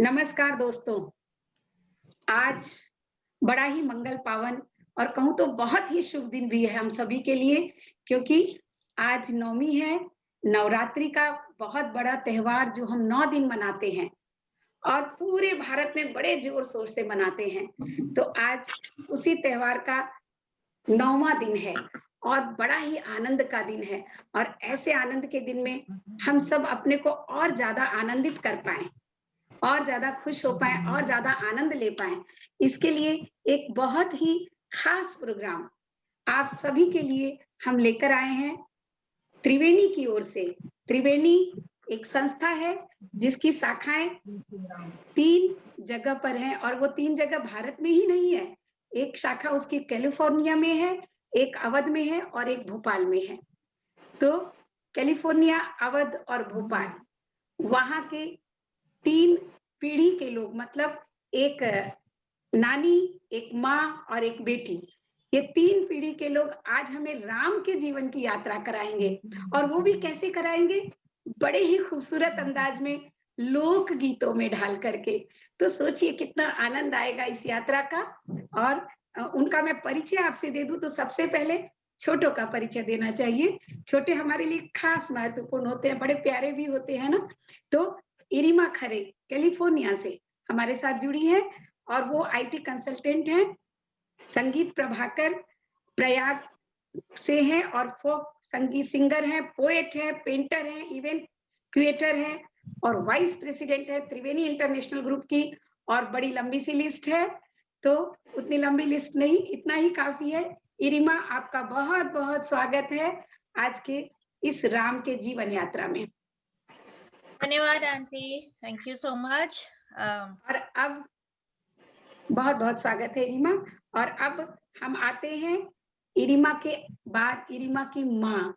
नमस्कार दोस्तों। आज बड़ा ही मंगल पावन और कहूँ तो बहुत ही शुभ दिन भी है हम सभी के लिए, क्योंकि आज नवमी है, नवरात्रि का बहुत बड़ा त्योहार जो हम 9 दिन मनाते हैं और पूरे भारत में बड़े जोर-शोर से मनाते हैं। तो आज उसी त्योहार का 9वां दिन है और बड़ा ही आनंद का दिन है और ऐसे आनंद के दिन में हम सब अपने को और ज़्यादा आनंदित कर पाएँ। और ज़्यादा खुश हो पाएँ और ज़्यादा आनंद ले पाएँ, इसके लिए एक बहुत ही खास प्रोग्राम आप सभी के लिए हम लेकर आए हैं त्रिवेणी की ओर से। त्रिवेणी एक संस्था है जिसकी शाखाएँ 3 जगह पर हैं और वो 3 जगह भारत में ही नहीं है। एक शाखा उसकी कैलिफ़ोर्निया में है, एक अवध में है और एक भोपाल में है। तो कैलिफ़ोर्निया, अवध और भोपाल वहाँ के 3 पीढ़ी के लोग मतलब एक नानी, एक माँ और एक बेटी, ये 3 पीढ़ी के लोग आज हमें राम के जीवन की यात्रा कराएँगे और वो भी कैसे कराएँगे? बड़े ही खूबसूरत अंदाज में लोक गीतों में ढाल करके। तो सोचिए कितना आनंद आएगा इस यात्रा का और उनका मैं परिचय आपसे दे दूँ तो सबसे पहले छोटों का परिचय देना चाहिए। छोटे हमारे लिए खास महत्वपूर्ण होते हैं, बड़े प्यारे भी होते हैं ना? तो इरिमा खरे कैलिफोर्निया से हमारे साथ जुड़ी है और वो आईटी कंसल्टेंट हैं। संगीत प्रभाकर प्रयाग से हैं और फोक संगीत सिंगर हैं, पोएट हैं, पेंटर हैं, इवेंट क्रिएटर हैं और वाइस प्रेसिडेंट है त्रिवेणी इंटरनेशनल ग्रुप की और बड़ी लंबी सी लिस्ट है। तो उतनी लंबी लिस्ट नहीं, इतना ही काफ़ी है। इरिमा आपका बहुत-बहुत स्वागत है आज के इस राम के जीवन यात्रा में। धन्यवाद aunty, thank you so much. और अब बहुत-बहुत स्वागत है इरिमा और अब हम आते हैं इरिमा के बाद इरिमा की माँ।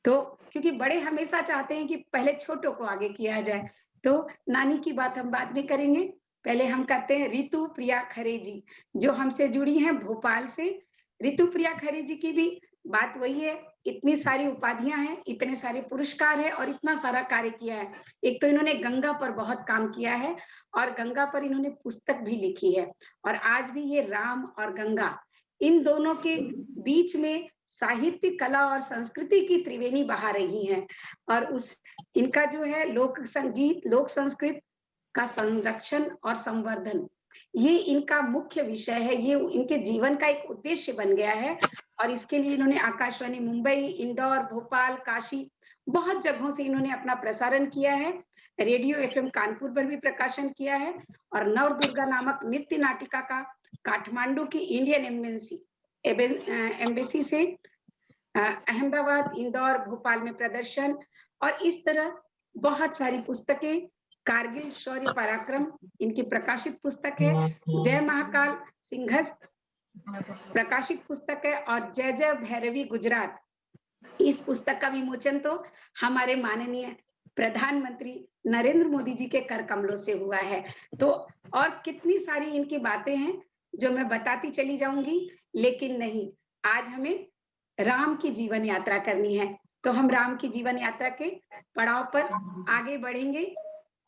तो क्योंकि बड़े हमेशा चाहते हैं कि पहले छोटों को आगे किया जाए, तो नानी की बात हम बाद में करेंगे। पहले हम करते हैं रितु प्रिया खरे जी, जो हमसे जुड़ी हैं भोपाल से। रितु प्रिया खरे जी की भी बात वही है, इतनी सारी उपाधियाँ हैं, इतने सारे पुरस्कार हैं और इतना सारा कार्य किया है। एक तो इन्होंने गंगा पर बहुत काम किया है और गंगा पर इन्होंने पुस्तक भी लिखी है और आज भी ये राम और गंगा, इन दोनों के बीच में साहित्य, कला और संस्कृति की त्रिवेणी बहा रही हैं और उस इनका जो है लोक संगीत, लोक संस्कृत का संरक्षण और संवर्धन, ये इनका मुख्य विषय है, ये इनके जीवन का एक उद्देश्य बन गया है और इसके लिए इन्होंने आकाशवाणी मुंबई, इंदौर, भोपाल, काशी बहुत जगहों से इन्होंने अपना प्रसारण किया है। रेडियो एफएम कानपुर पर भी प्रकाशन किया है और नवदुर्गा नामक नृत्य नाटिका का काठमांडू की इंडियन एम्बेसी से अहमदाबाद, इंदौर, भोपाल में प्रदर्शन और इस तरह बहुत सारी पुस्तकें, कारगिल शौर्य पराक्रम इनकी प्रकाशित पुस्तक है, जय महाकाल सिंहस्थ प्रकाशित पुस्तक है और जय जय भैरवी गुजरात, इस पुस्तक का विमोचन तो हमारे माननीय प्रधानमंत्री नरेंद्र मोदी जी के कर कमलों से हुआ है। तो और कितनी सारी इनकी बातें हैं जो मैं बताती चली जाऊंगी, लेकिन नहीं, आज हमें राम की जीवन यात्रा करनी है। तो हम राम की जीवन यात्रा के पड़ाव पर आगे बढ़ेंगे।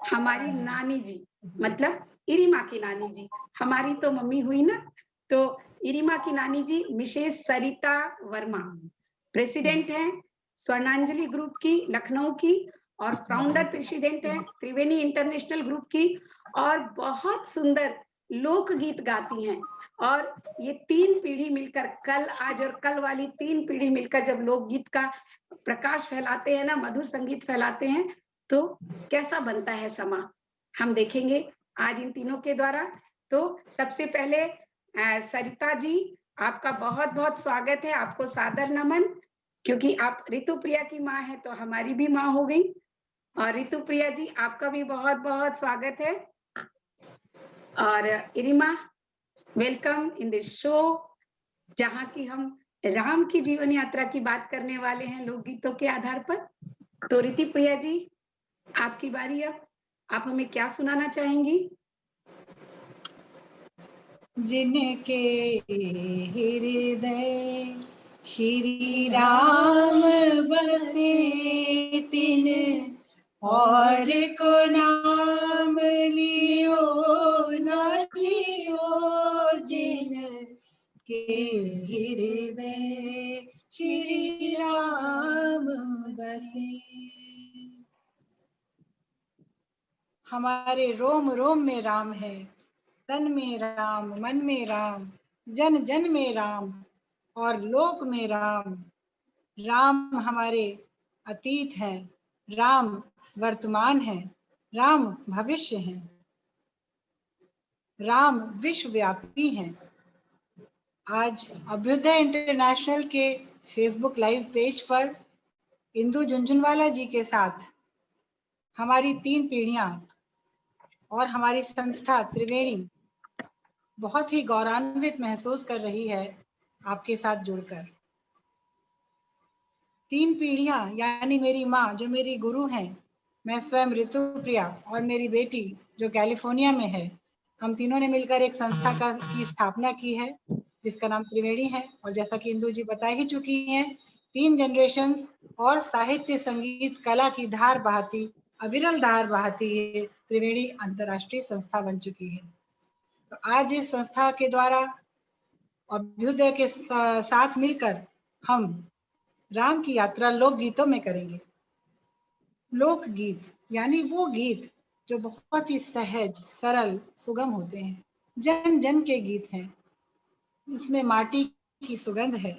हमारी नानी जी मतलब इरिमा की नानी जी, हमारी तो मम्मी हुई ना, तो इरिमा की नानी जी मिसेस सरिता वर्मा प्रेसिडेंट हैं स्वर्णांजलि ग्रुप की लखनऊ की और फाउंडर प्रेसिडेंट हैं त्रिवेणी इंटरनेशनल ग्रुप की और बहुत सुंदर लोकगीत गाती हैं और ये 3 पीढ़ी मिलकर कल, आज और कल वाली 3 पीढ़ी मिलकर जब लोकगीत का प्रकाश फैलाते हैं ना, मधुर संगीत फैलाते हैं, तो कैसा बनता है समा, हम देखेंगे आज इन तीनों के द्वारा। तो सबसे पहले सरिता जी, आपका बहुत-बहुत स्वागत है, आपको सादर नमन, क्योंकि आप ऋतु प्रिया की माँ हैं, तो हमारी भी माँ हो गई और ऋतु प्रिया जी आपका भी बहुत-बहुत स्वागत है और इरिमा वेलकम इन दिस शो, जहाँ की हम राम की जीवन यात्रा की बात करने वाले हैं लोकगीतों के आधार पर। तो ऋतु प्रिया जी, आपकी बारी अब, आप हमें क्या सुनाना चाहेंगी? जिनके हृदय श्री राम बसे तिन और को नाम लियो न लियो जिन के हृदय श्री राम बसे। हमारे रोम रोम में राम है, तन में राम, मन में राम, जन जन में राम और लोक में राम। राम हमारे अतीत है, राम वर्तमान है, राम भविष्य है, राम विश्वव्यापी है। आज अभ्युदय इंटरनेशनल के फेसबुक लाइव पेज पर इंदु झुनझुनवाला जी के साथ हमारी 3 पीढ़ियां और हमारी संस्था त्रिवेणी बहुत ही गौरवान्वित महसूस कर रही है आपके साथ जुड़कर। 3 पीढ़ियां यानी मेरी माँ जो मेरी गुरु हैं, मैं स्वयं ऋतुप्रिया और मेरी बेटी जो कैलिफोर्निया में है, हम तीनों ने मिलकर एक संस्था की स्थापना की है जिसका नाम त्रिवेणी है। और जैसा कि इंदु जी बता ही चुकी हैं, 3 जनरेशंस और साहित्य संगीत कला की धार बहाती, अविरल धार बहाती ये त्रिवेणी अंतर्राष्ट्रीय संस्था बन चुकी है। तो आज इस संस्था के द्वारा अभ्युदय के साथ मिलकर हम राम की यात्रा लोकगीतों में करेंगे। लोकगीत यानी वो गीत जो बहुत ही सहज, सरल, सुगम होते हैं, जन जन के गीत हैं। उसमें माटी की सुगंध है,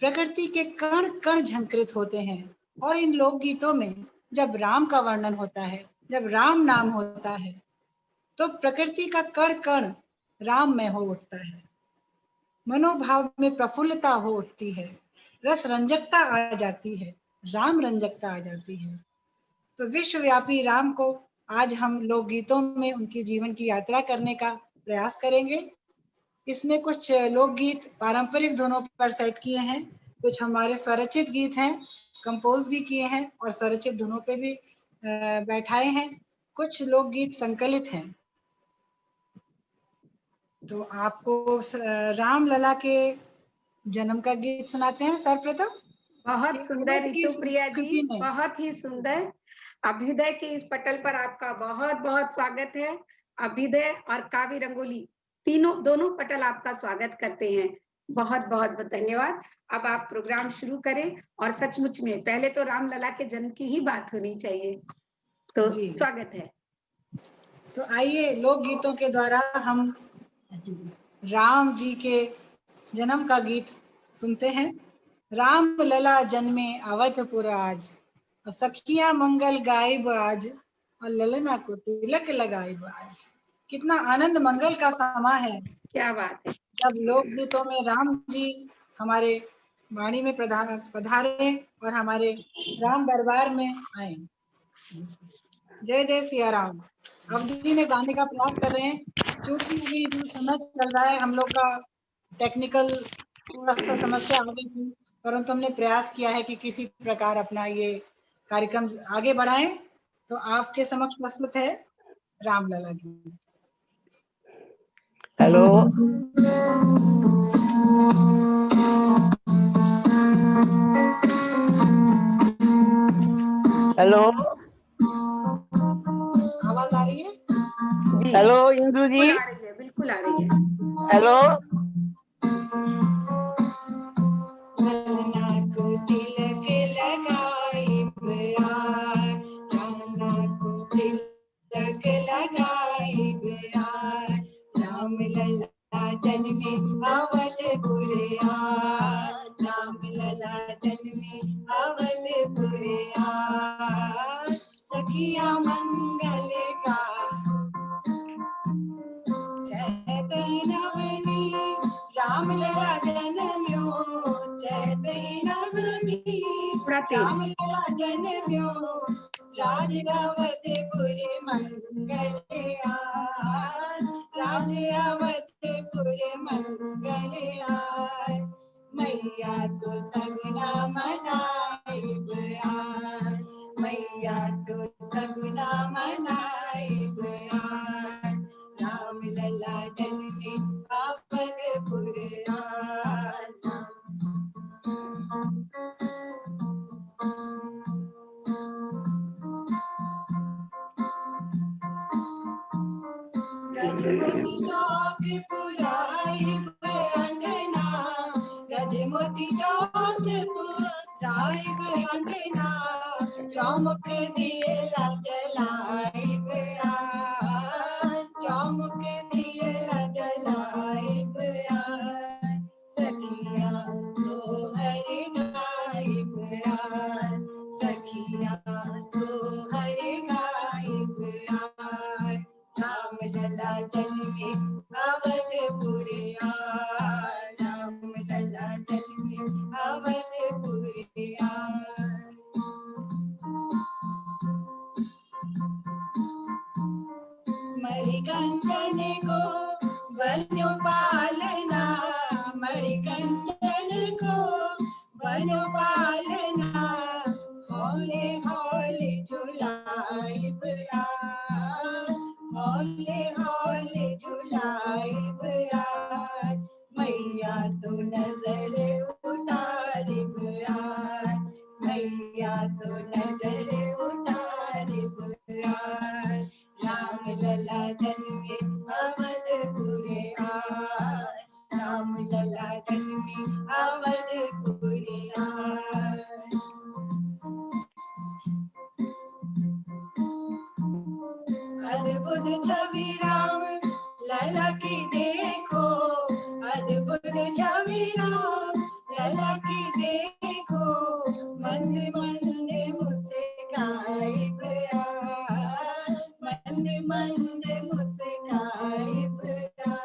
प्रकृति के कण कण झंकृत होते हैं। और इन लोकगीतों में जब राम का वर्णन होता है, जब राम नाम होता है, तो प्रकृति का कण कण राम में हो उठता है, मनोभाव में प्रफुल्लता हो उठती है, रस रंजकता आ जाती है, राम रंजकता आ जाती है। तो विश्वव्यापी राम को आज हम लोकगीतों में उनकी जीवन की यात्रा करने का प्रयास करेंगे। इसमें कुछ लोकगीत पारंपरिक धुनों पर सेट किए हैं, कुछ हमारे स्वरचित गीत हैं, कंपोज भी किए हैं और स्वरचित धुनों पे भी बैठाए हैं। कुछ लोकगीत संकलित हैं। तो आपको राम लला के जन्म का गीत सुनाते हैं सर्वप्रथम। बहुत सुंदर ऋतुप्रिया जी, में बहुत ही सुंदर। अभ्युदय के इस पटल पर आपका बहुत बहुत स्वागत है। अभ्युदय और काव्य रंगोली दोनों पटल आपका स्वागत करते हैं। बहुत बहुत धन्यवाद। अब आप प्रोग्राम शुरू करें। और सचमुच में पहले तो राम लला के जन्म की ही बात होनी चाहिए। तो स्वागत है। तो आइए लोकगीतों के द्वारा हम राम जी के जन्म का गीत सुनते हैं। राम लला जन्मे अवधपुर आज, और सखिया मंगल गायब आज, और ललना को तिलक लगायब आज। कितना आनंद मंगल का समा है। क्या बात है। जब लोकगीतों में राम जी हमारे वाणी में पधारे और हमारे राम दरबार में आए। जय जय सिया राम। अवधि में गाने का प्रयास कर रहे हैं, क्योंकि अभी जो समय चल रहा है हम लोग का टेक्निकल थोड़ा सा समस्या आ गई थी, परंतु हमने प्रयास किया है कि किसी प्रकार अपना ये कार्यक्रम आगे बढ़ाएं। तो आपके समक्ष प्रस्तुत है रामलला गीत। हेलो, हेलो, आवाज आ रही है जी? हेलो इंदु जी, बिल्कुल आ रही है, बिल्कुल आ रही है। हेलो। जन्मे अवधपुर आज, राम लला जन्मे अवधपुर आज, सखिया मंगल का चैत नवमी, राम लला जन्म्यो चैत नवमी, राम लला जन्म्यो राज अवधपुर मंगल आज, राज अवधपुर मंगल आज, मैया तो सगुना मनाइब आज, मैया तो सगुना मनाइब आज, राम लला जन्मे अवधपुर आज। गजमोती चौक पुराई अंगना, गजमोती चौक पुराई अंगना, चौमुख दिए ला जलाई बया, चौमुख दिए ला जलाई बया, सखिया तो हरि गाई बया, सखिया तो हरि गाई बया, राम लला जन्मे अवधपुरिया, राम लला जन्मे अवधपुरिया। मणिकंचन को बनो पालना, मणिकंचन को बनो पालना, होले होले झुलाई बया, होले होले झुलाई बया, मैया तो नजर उतारी बया, मैया तो नजर उतारी बया, राम लला जन्मे अवधपुरे आए, राम लला जन्मे अवधपुरे आए। अद्भुत छवि राम लला की देखो, अद्भुत छवि राम लला की देखो, मंद मंद मुस्काई बया, मंद मंद मुस्काई बया,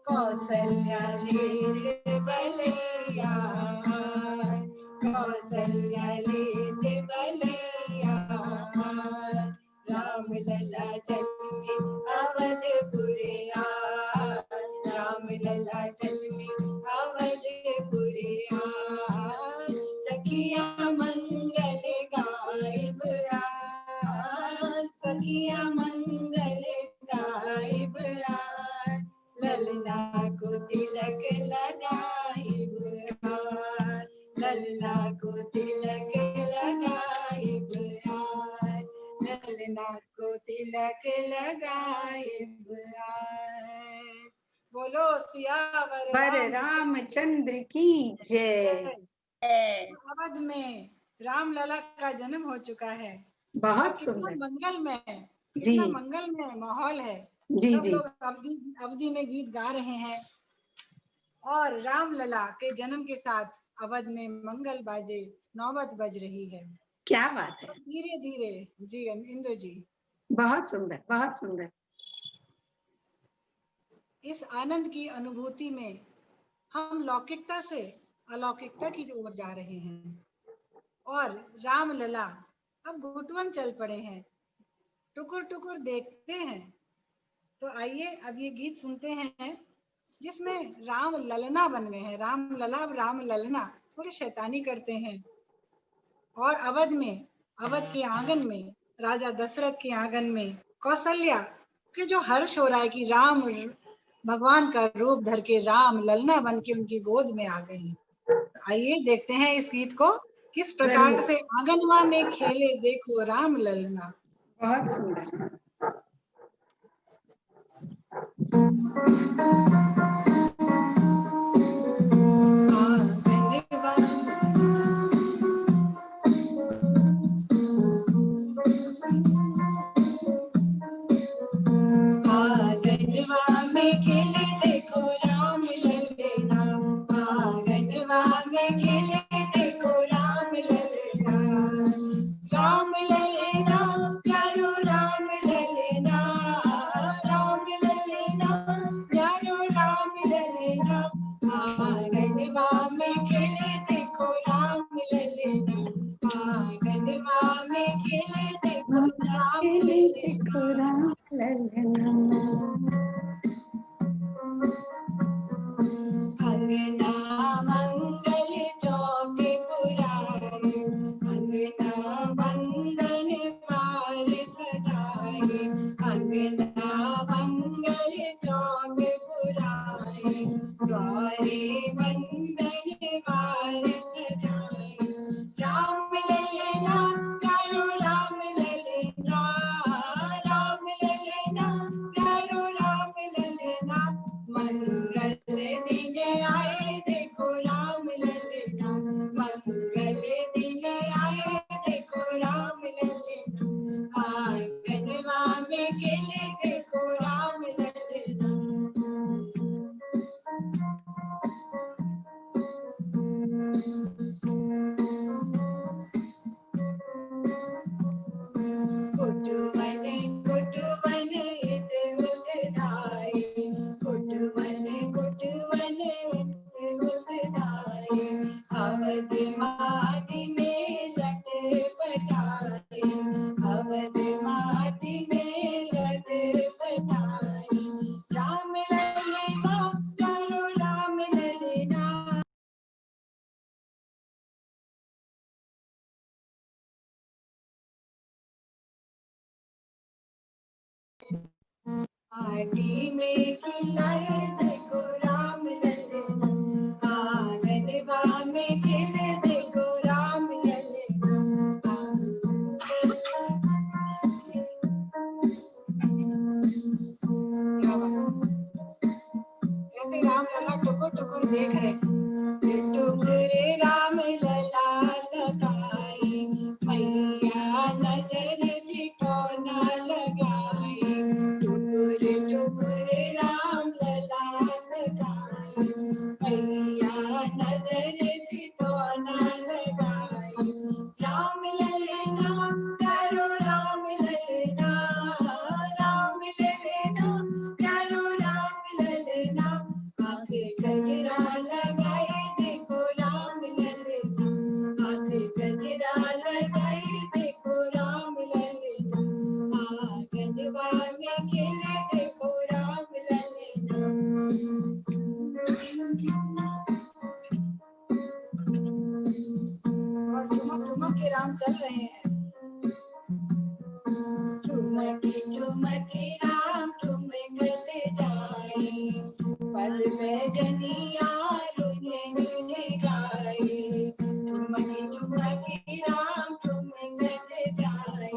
कौशल्या लेते बलैया, कौशल्या लेते बलैया, राम लला जन्मे अवधपुरे आए, राम लला जन्मे अवधपुरे आए, सखिया मंगल गायब आए, सखिया मंगल गायब आए, ललना को तिलक लगाइब आए, ललना को तिलक लगाइब आए, ललना को तिलक लगाइब आए। बोलो सियावर पर रामचंद्र की जय। अवध में रामलला का जन्म हो चुका है। बहुत कितना सुंदर। मंगलमय, जी कितना मंगलमय माहौल है। जी सब जी लोग अवधि में गीत गा रहे हैं और रामलला के जन्म के साथ अवध में मंगल बाजे, नौबत बज रही है। क्या बात है। धीरे धीरे जी इंदु जी, बहुत सुंदर, बहुत सुंदर। इस आनंद की अनुभूति में हम लौकिकता से अलौकिकता की ओर जा रहे हैं और रामलला अब घुटवन चल पड़े हैं, टुकुर टुकुर देखते हैं। तो आइए अब ये गीत सुनते हैं जिसमें राम ललना बन गए हैं। राम लला अब राम ललना थोड़ी शैतानी करते हैं और अवध में, अवध के आंगन में, राजा दशरथ के आंगन में कौशल्या के जो हर्ष हो रहा है कि राम भगवान का रूप धर के राम ललना बन के उनकी गोद में आ गए हैं। आइए देखते हैं इस गीत को किस प्रकार से आंगनवा में खेले देखो राम ललना। बहुत सुंदर। आंगनवा में खेले देखो राम ललना, आंगनवा में खेले देखो राम ललना, राम ललना प्यारो राम ललना, राम ललना प्यारो राम ललना, आंगनवा में खेले देखो राम ललना, आंगनवा में खेले देखो राम ललना। अंगना मंगल चौक पुराए, अंगना बंदन पार सजाए, अंगना मंगल चौक पुराए, द्वारे बंदन पार सजाए, राम ललना करो राम ललना, राम ललना आटी में खिलाए देखो राम लल्ला, आंगनवा में खिले देखो राम लल्ला। ऐसे राम लल्ला टुकुर टुकुर देख रहे, टुकुरे राम लल्ला लगाई, मैया नजर ठिकाना लगाई, टुकुर टुकुर राम लल्ला लगाई, मैया नजर ठिकाना लगाई। राम लल्ला प्यारो राम लल्ला, राम लल्ला प्यारो राम लल्ला, आंखें गजरा लगाई देखो राम लल्ला, आंखें गजरा लगाई देखो राम लल्ला, आंगनवा में खिले देखो राम लल्ला। और ठुमक ठुमक के राम चल रहे हैं। ठुमकी ठुमकी राम ठुमकते जाए, पद में जनिया रुने रुने गाए, ठुमकी ठुमकी राम ठुमकते जाए,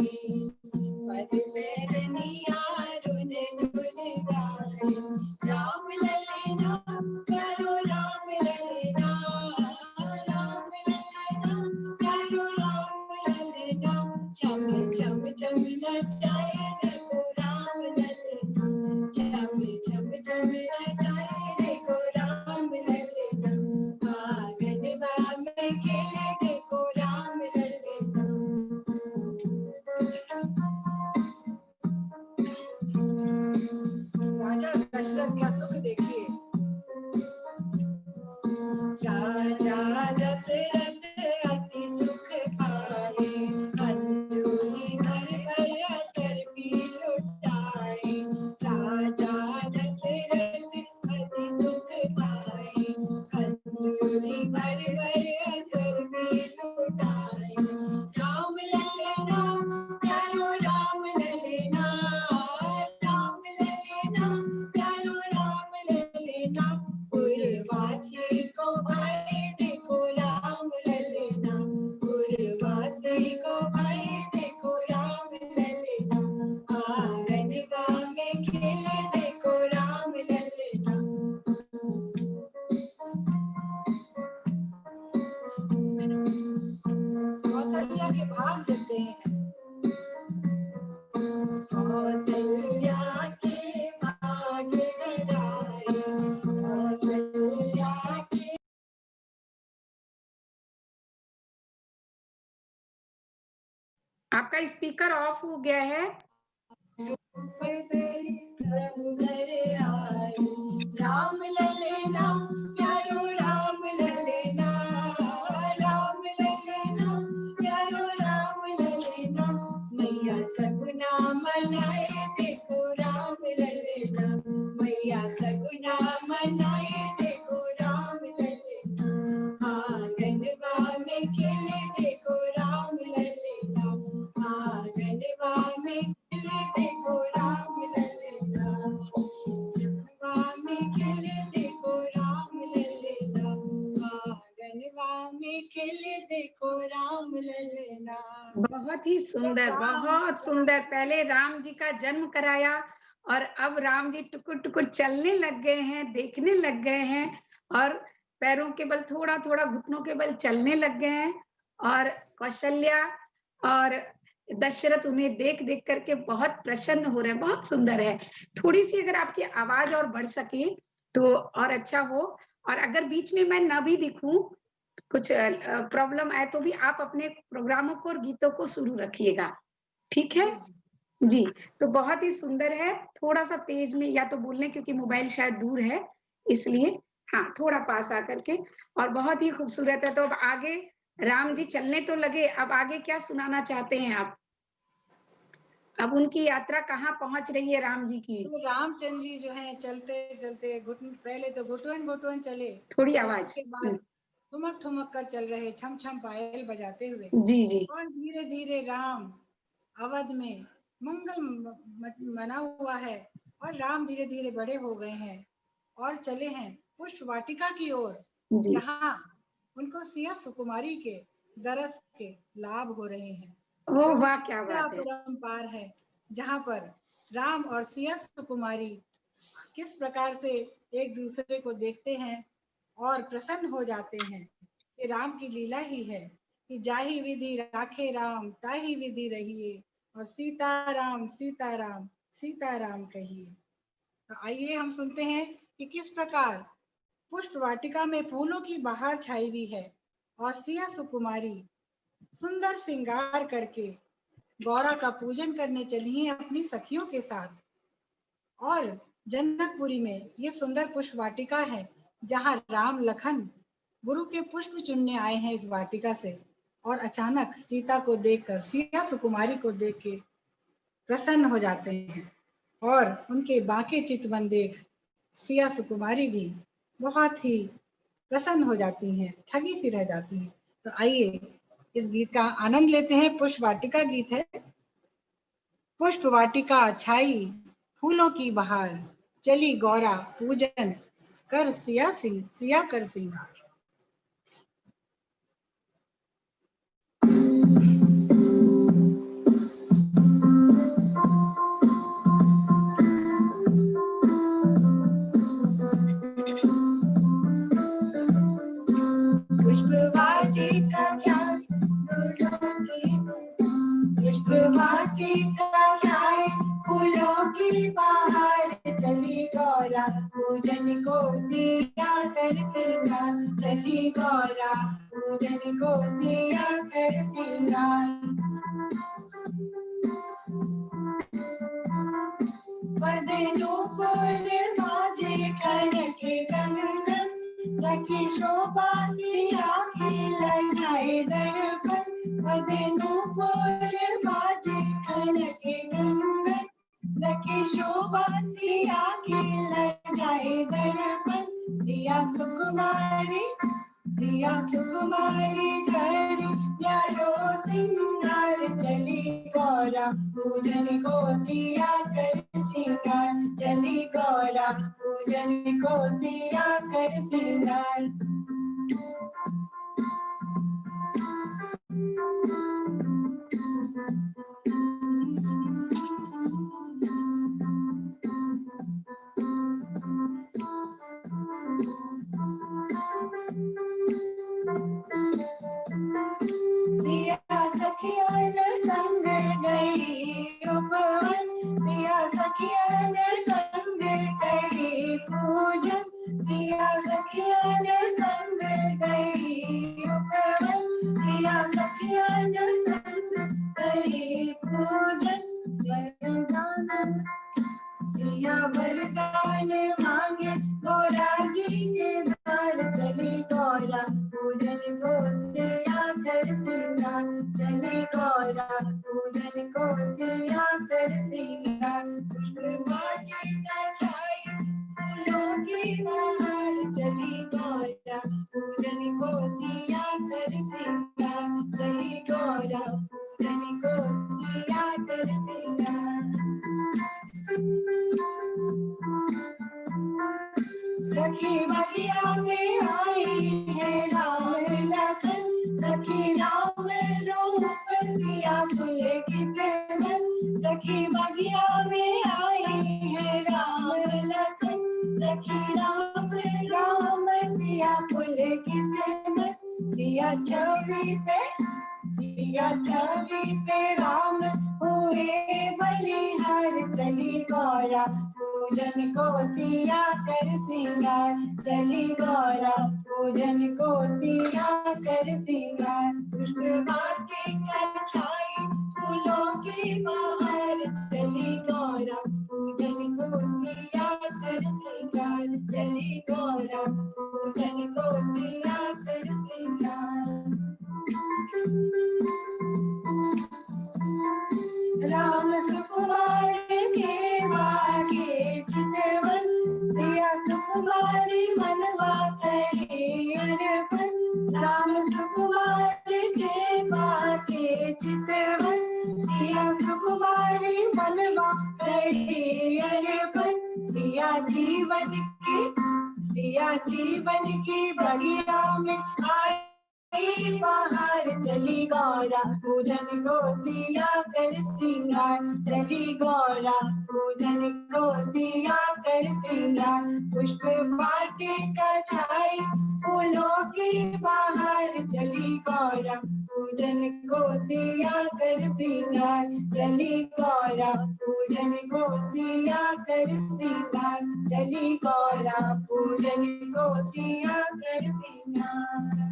पद में जनिया रुने रुने गाए। राम लल्ला करो राम लल्ला, राम लल्ला करो राम लल्ला, चम चम चम नचाए देखो राम लल्ला, चम चम चम नचाए देखो राम लल्ला, आंगनवा में खेले देखो राम लल्ला। राजा दशरथ का सुख देखिए। राजा दशरथ अति सुख पाए, अंजूरी भर भर असर भी लुटाए, राजा दशरथ अति सुख पाए, अंजूरी भर भर असर भी लुटाए। राम लल्ला प्यारो राम लल्ला, राम लल्ला प्यारो राम लल्ला, उर्वासी को भाई देखो राम लल्ला, उर्वासी को भाई देखो राम लल्ला, आंगनवा में खिले देखो राम लल्ला। कौशल्या के भाग जलते हैं। कौशल्या के भाग जगाए, कौशल्या के आपका स्पीकर ऑफ हो गया है। प्रभु घर आए, राम लल्ला प्यारो राम लल्ला, राम लल्ला प्यारो राम लल्ला, मैया सगुना मनाए देखो राम लल्ला, मैया सगुना मनाए देखो राम लल्ला, आंगनवा में खिले देखो राम लल्ला, आंगनवा में खिले देखो राम लल्ला, आंगनवा में खिले देखो राम लल्ला, आंगनवा में खिले देखो राम लल्ला। बहुत ही सुंदर, बहुत सुंदर। पहले राम जी का जन्म कराया और अब राम जी टुकुर टुकुर चलने लग गए हैं, देखने लग गए हैं और पैरों के बल थोड़ा थोड़ा घुटनों के बल चलने लग गए हैं। और कौशल्या और दशरथ उन्हें देख देख करके बहुत प्रसन्न हो रहे हैं। बहुत सुंदर है। थोड़ी सी अगर आपकी आवाज और बढ़ सके तो और अच्छा हो। और अगर बीच में मैं न भी दिखूं, कुछ प्रॉब्लम आए तो भी आप अपने प्रोग्रामों को और गीतों को शुरू रखिएगा। ठीक है जी। तो बहुत ही सुंदर है। थोड़ा सा तेज में या तो बोलने, क्योंकि मोबाइल शायद दूर है इसलिए। हाँ, थोड़ा पास आकर के। और बहुत ही खूबसूरत है। तो अब आगे राम जी चलने तो लगे, अब आगे क्या सुनाना चाहते हैं आप? अब उनकी यात्रा कहाँ पहुंच रही है राम जी की? तो रामचंद्र जी जो है चलते चलते घुटन, पहले तो घुटन घुटन चले, थोड़ी और आवाज। उसके बाद ठुमक ठुमक कर चल रहे, छम छम पायल बजाते हुए। जी जी। और धीरे धीरे राम अवध में मंगल मना हुआ है, और राम धीरे धीरे बड़े हो गए हैं और चले हैं पुष्प वाटिका की ओर, जी। जहाँ उनको सिया सुकुमारी के दरस के लाभ हो रहे हैं। ओ वाह, क्या बात है। परम्पार है जहाँ पर राम और सिया सुकुमारी किस प्रकार से एक दूसरे को देखते हैं और प्रसन्न हो जाते हैं। ये राम की लीला ही है कि जाहि विधि राखे राम ताहि विधि रहिए, और सीताराम सीताराम सीताराम कहिए। तो आइए हम सुनते हैं कि किस प्रकार पुष्प वाटिका में फूलों की बहार छाई हुई है और सिया सुकुमारी सुंदर श्रृंगार करके गौरा का पूजन करने चली हैं अपनी सखियों के साथ। और जनकपुरी में ये सुंदर पुष्प वाटिका है जहाँ राम लखन गुरु के पुष्प चुनने आए हैं इस वाटिका से, और अचानक सीता को देखकर, सिया सुकुमारी को देख के प्रसन्न हो जाते हैं और उनके बांके चितवन देख सिया सुकुमारी भी बहुत ही प्रसन्न हो जाती हैं, ठगी सी रह जाती हैं। तो आइए इस गीत का आनंद लेते हैं। पुष्प वाटिका गीत है। पुष्प वाटिका छाई फूलों की बहार, चली गौरा पूजन कर सिया कर सिंगार। पुष्प वाटिका छाई फूलों की बहार, चली गौरा पूजन को सिया कर सिंगार, चली गौरा पूजन को सिया कर सिंगार। बदनूपुर बाजे कनक कंगन, लकी शोभा सिया की लगाए दर्पण। बदनूपुर बाजे कनक कंगन, लकी शोभा सिया की लगाए दर्पण। सिया सुकुमारी कर न्यारो सिंगार, चली गौरा पूजन को सिया कर सिंगार, चली गौरा पूजन को सिया कर सिंगार। सिया सखियन संग गई उपवन, सिया सखियन संग गई पूजन, सिया सखियन संग गई उपवन, सिया सखियन संग गई पूजन। वरदान सिया वरदान मांगे गौरा जी के द्वार, चली गौरा पूजन को सिया कर सिंगार, चली गौरा पूजन को सिया कर सिंगार। पुष्प वाटिका छाई फूलों की बहार, चली गौरा पूजन को सिया कर सिंगार, चली गौरा पूजन को सिया कर सिंगार। सखी बगिया में आई है राम लखन, सखी राम रूप सिया फूले की तेवन। सखी बगिया में आई है राम लखन, सखी राम सिया फूले की तेवन। सिया छवि पे राम हुए बलिहार, चली गौरा पूजन को सिया कर सिंगार, चली गौरा पूजन को सिया कर सिंगार। पुष्प वाटिका छाई फूलों की बहार, चली गौरा पूजन को सिया कर सिंगार, चली गौरा पूजन को सिया कर सिंगार। राम सुकुमार के बागे चितवन, सिया सुकुमारी मनवा करे अर्पण। राम सुकुमार के बागे चितवन, सिया तुम्हारे मनवा करे अरपन। सिया जीवन की बगिया में आई बाहर चली गौरा, पूजन को सिया कर सिंगार। चली गौरा पूजन को सिया कर सिंगार। पुष्प वाटिका छाई फूलों की बाहर चली गौरा, पूजन को सिया कर सिंगार। चली गौरा पूजन को सिया कर सिंगार। चली गौरा पूजन को सिया कर सिंगार।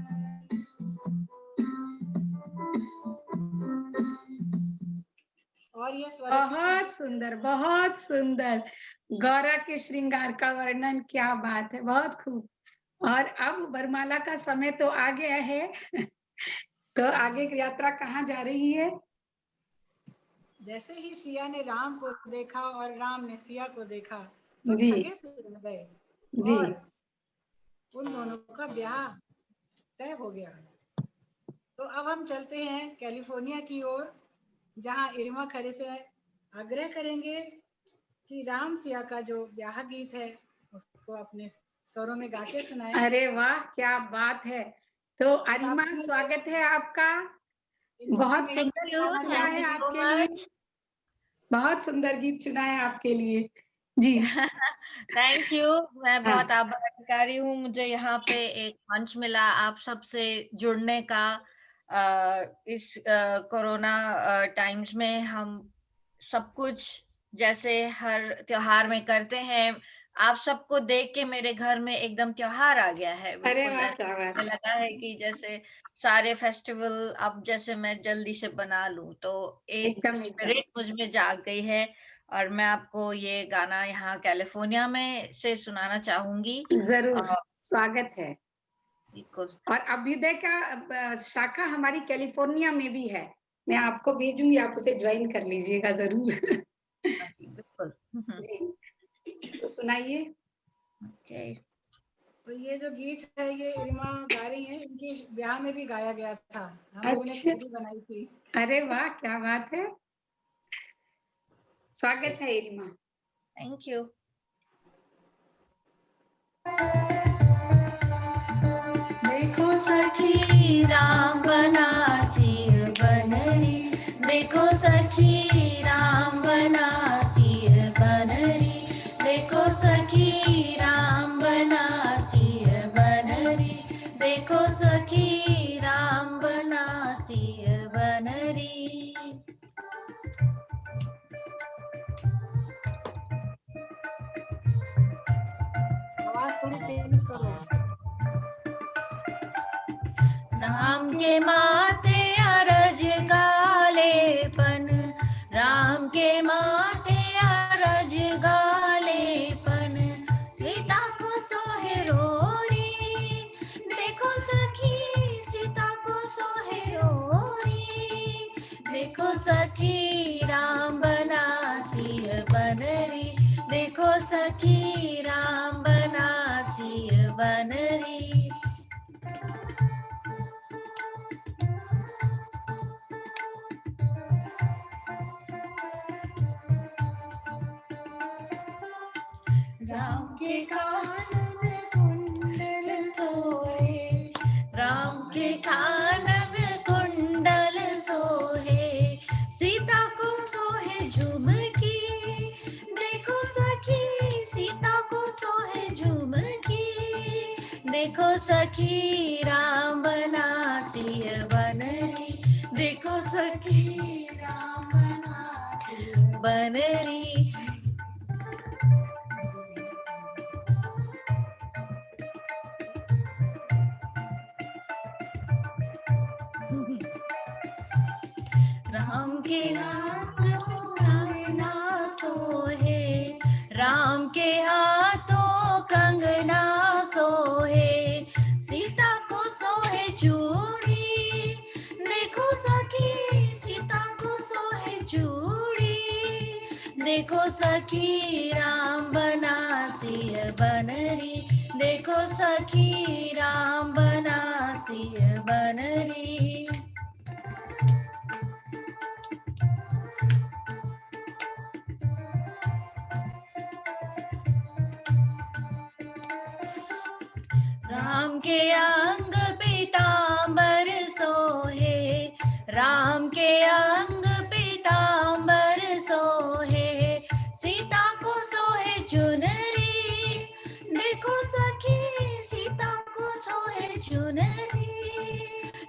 और ये बहुत सुंदर गौरा के श्रृंगार का वर्णन, क्या बात है, बहुत खूब। और अब वरमाला का समय तो आ गया है तो आगे की यात्रा कहाँ जा रही है? जैसे ही सिया ने राम को देखा और राम ने सिया को देखा तो जी ठगे से रह गए जी। और उन दोनों का ब्याह तय हो गया। तो अब हम चलते हैं कैलिफोर्निया की ओर, जहां इरमा खरे से आग्रह करेंगे कि राम सिया का जो ब्याह गीत है उसको अपने स्वरों में गा के सुनाएं। अरे वाह, क्या बात है। तो अरिमा, स्वागत है आपका। बहुत सुंदर गीत चुना है आपके लिए, बहुत सुंदर गीत चुना है आपके लिए जी। Thank you. मैं बहुत आभार अधिकारी हूँ, मुझे यहाँ पे एक मंच मिला आप सबसे जुड़ने का। इस कोरोना टाइम्स में हम सब कुछ जैसे हर त्योहार में करते हैं, आप सबको देख के मेरे घर में एकदम त्योहार आ गया है। अरे बिल्कुल वाह, क्या बात ऐसा लगा है कि जैसे सारे फेस्टिवल अब जैसे मैं जल्दी से बना लूं, तो एक एकदम स्पिरिट मुझ में जाग गई है। और मैं आपको ये गाना यहाँ कैलिफोर्निया में से सुनाना चाहूंगी। जरूर, स्वागत है। बिल्कुल। और अभ्युदय का शाखा हमारी कैलिफोर्निया में भी है, मैं आपको भेजूंगी, आप उसे ज्वाइन कर लीजिएगा जरूर बिल्कुल। जी, सुनाइए। ओके। तो ये जो गीत है ये इरमा गा रही हैं, इनकी ब्याह में भी गाया गया था, हम लोगों ने अच्छा, सीडी बनाई थी। अरे वाह, क्या बात है। स्वागत है इरमा। Thank you. देखो सखी राम बना सिर बनरी, देखो सखी राम बना सिर बनरी, देखो सखी राम बना सिर बनरी, देखो सखी राम बना सिर बनरी। आवाज थोड़ी तेज करो। राम के माथे अरज गालेपन, राम के माथे अरज गालेपन, सीता को सोहे रोरी, देखो सखी सीता को सोहे रोरी, देखो सखी राम बना सिर बनरी, देखो सखी राम बना सिर बनरी। राम के कानन कुंडल सोहे, राम के कानन कुंडल सोहे, सीता को सोहे झुमकी, देखो सखी सीता को सोहे झुमकी, देखो सखी राम बना सिर बनरी, देखो सखी राम बना सिर बनरी। राम के हाथों कंगना सोहे, राम के हाथों कंगना सोहे, सीता को सोहे चूड़ी, देखो सखी सीता को सोहे चूड़ी, देखो सखी राम बना सिर बनरी, देखो सखी राम बना सिर बनरी। राम के अंग पीतांबर सोहे, राम के अंग पीतांबर सोहे, सीता को सोहे चुनरी, देखो सखी सीता को सोहे चुनरी,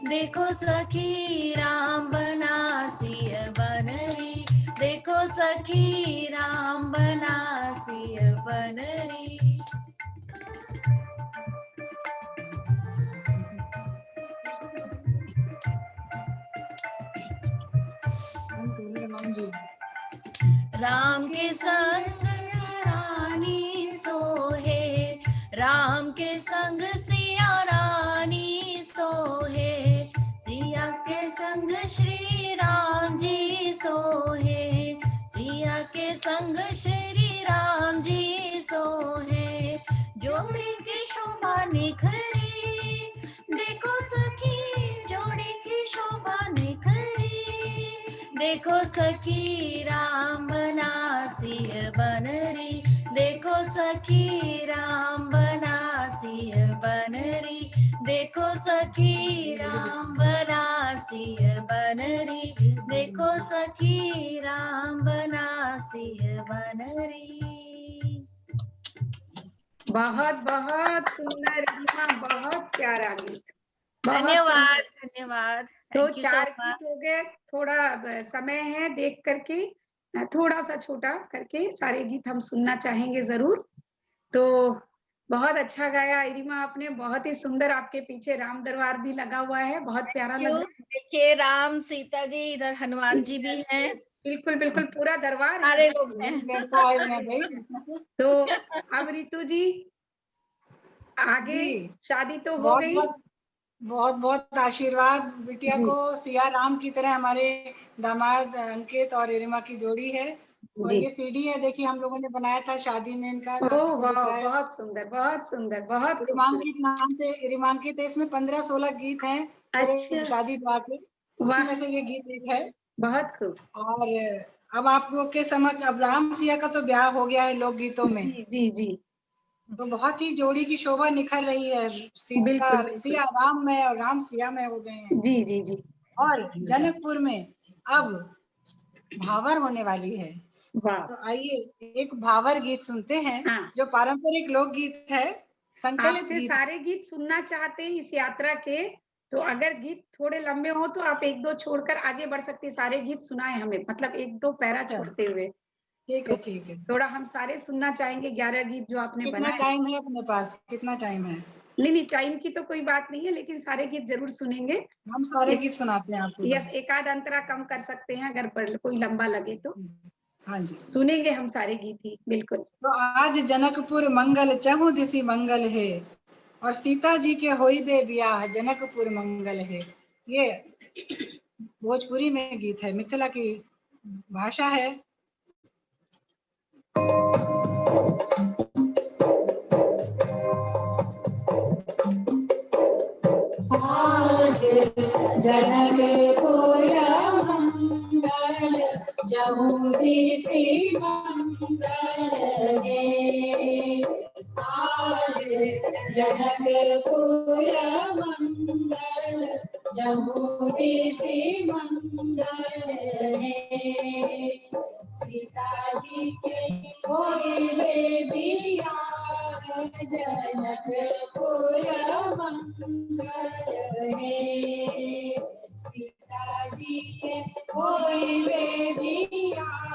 देखो सखी राम बना सिय बनरी, देखो सखी राम बना सिय बनरी। राम के संग रानी सोहे, राम के संग सिया रानी सोहे, सिया के संग श्री राम जी सोहे, सिया के संग श्री राम जी सोहे, जोड़ी की शोभा निखरी, देखो सखी जोड़ी की शोभा निखरी, देखो सखी राम बना सिय बनरी, देखो सखी राम बना सिय बनरी, देखो सखी राम बना सिय बनरी, देखो सखी राम बना सिय बनरी। बहुत बहुत सुंदर रीमा, बहुत प्यारा गीत। धन्यवाद धन्यवाद। तो 4 गीत हो गए, थोड़ा समय है देख करके, थोड़ा सा छोटा करके सारे गीत हम सुनना चाहेंगे जरूर। तो बहुत अच्छा गाया रीमा आपने, बहुत ही सुंदर। आपके पीछे राम दरबार भी लगा हुआ है, बहुत प्यारा लग रहा है। देखिए राम सीता जी, इधर हनुमान जी भी हैं। बिल्कुल बिल्कुल, पूरा दरबार है, सारे लोग हैं। तो अब रितु जी आगे शादी तो हो गई, बहुत बहुत आशीर्वाद बिटिया को। सिया राम की तरह हमारे दामाद अंकित और रीमा की जोड़ी है। और ये सीडी है, देखिए हम लोगों ने बनाया था शादी में इनका। बहुत सुंदर, बहुत सुंदर, बहुत रीमांकित नाम से रीमांकित है। इसमें 15-16 गीत हैं पूरे शादी ब्याह के, उसी में से ये गीत एक है। बहुत खूब। और अब आप लोग के समझ, अब राम सिया का तो ब्याह हो गया है लोक गीतों में। जी जी। तो बहुत ही जोड़ी की शोभा निखर रही है। सिया राम में और राम सिया में हो गए हैं। जी जी जी। और जनकपुर में अब भावर होने वाली है। तो आइए एक भावर गीत सुनते हैं, जो पारंपरिक लोकगीत है, संकलित गीत। सारे गीत सुनना चाहते हैं इस यात्रा के, तो अगर गीत थोड़े लंबे हो तो आप 1-2 छोड़कर आगे बढ़ सकते हैं। सारे गीत सुनाए हमें, मतलब 1-2 पैरा छोड़ते हुए। ठीक है ठीक है। थोड़ा हम सारे सुनना चाहेंगे 11 गीत जो आपने बनाए। कितना टाइम है अपने पास, कितना टाइम है? नहीं, टाइम की तो कोई बात नहीं है, लेकिन सारे गीत जरूर सुनेंगे। हम सारे गीत सुनाते हैं आपको। यस, एकाध अंतरा कम कर सकते हैं अगर कोई लंबा लगे तो। हाँ जी, सुनेंगे हम सारे गीत ही, बिल्कुल। तो आज जनकपुर मंगल चहु दिसी मंगल है, और सीता जी के होई बे ब्याह जनकपुर मंगल है। ये भोजपुरी में गीत है, मिथिला की भाषा है। आज जनकपुर मंगल चहु दिसी मंगल है, आज जनकपुर मंगल चहु दिसी मंगल है, सीता जी के होइबे बियाह जनकपुर मंगल है, सीता जी के होइबे बियाह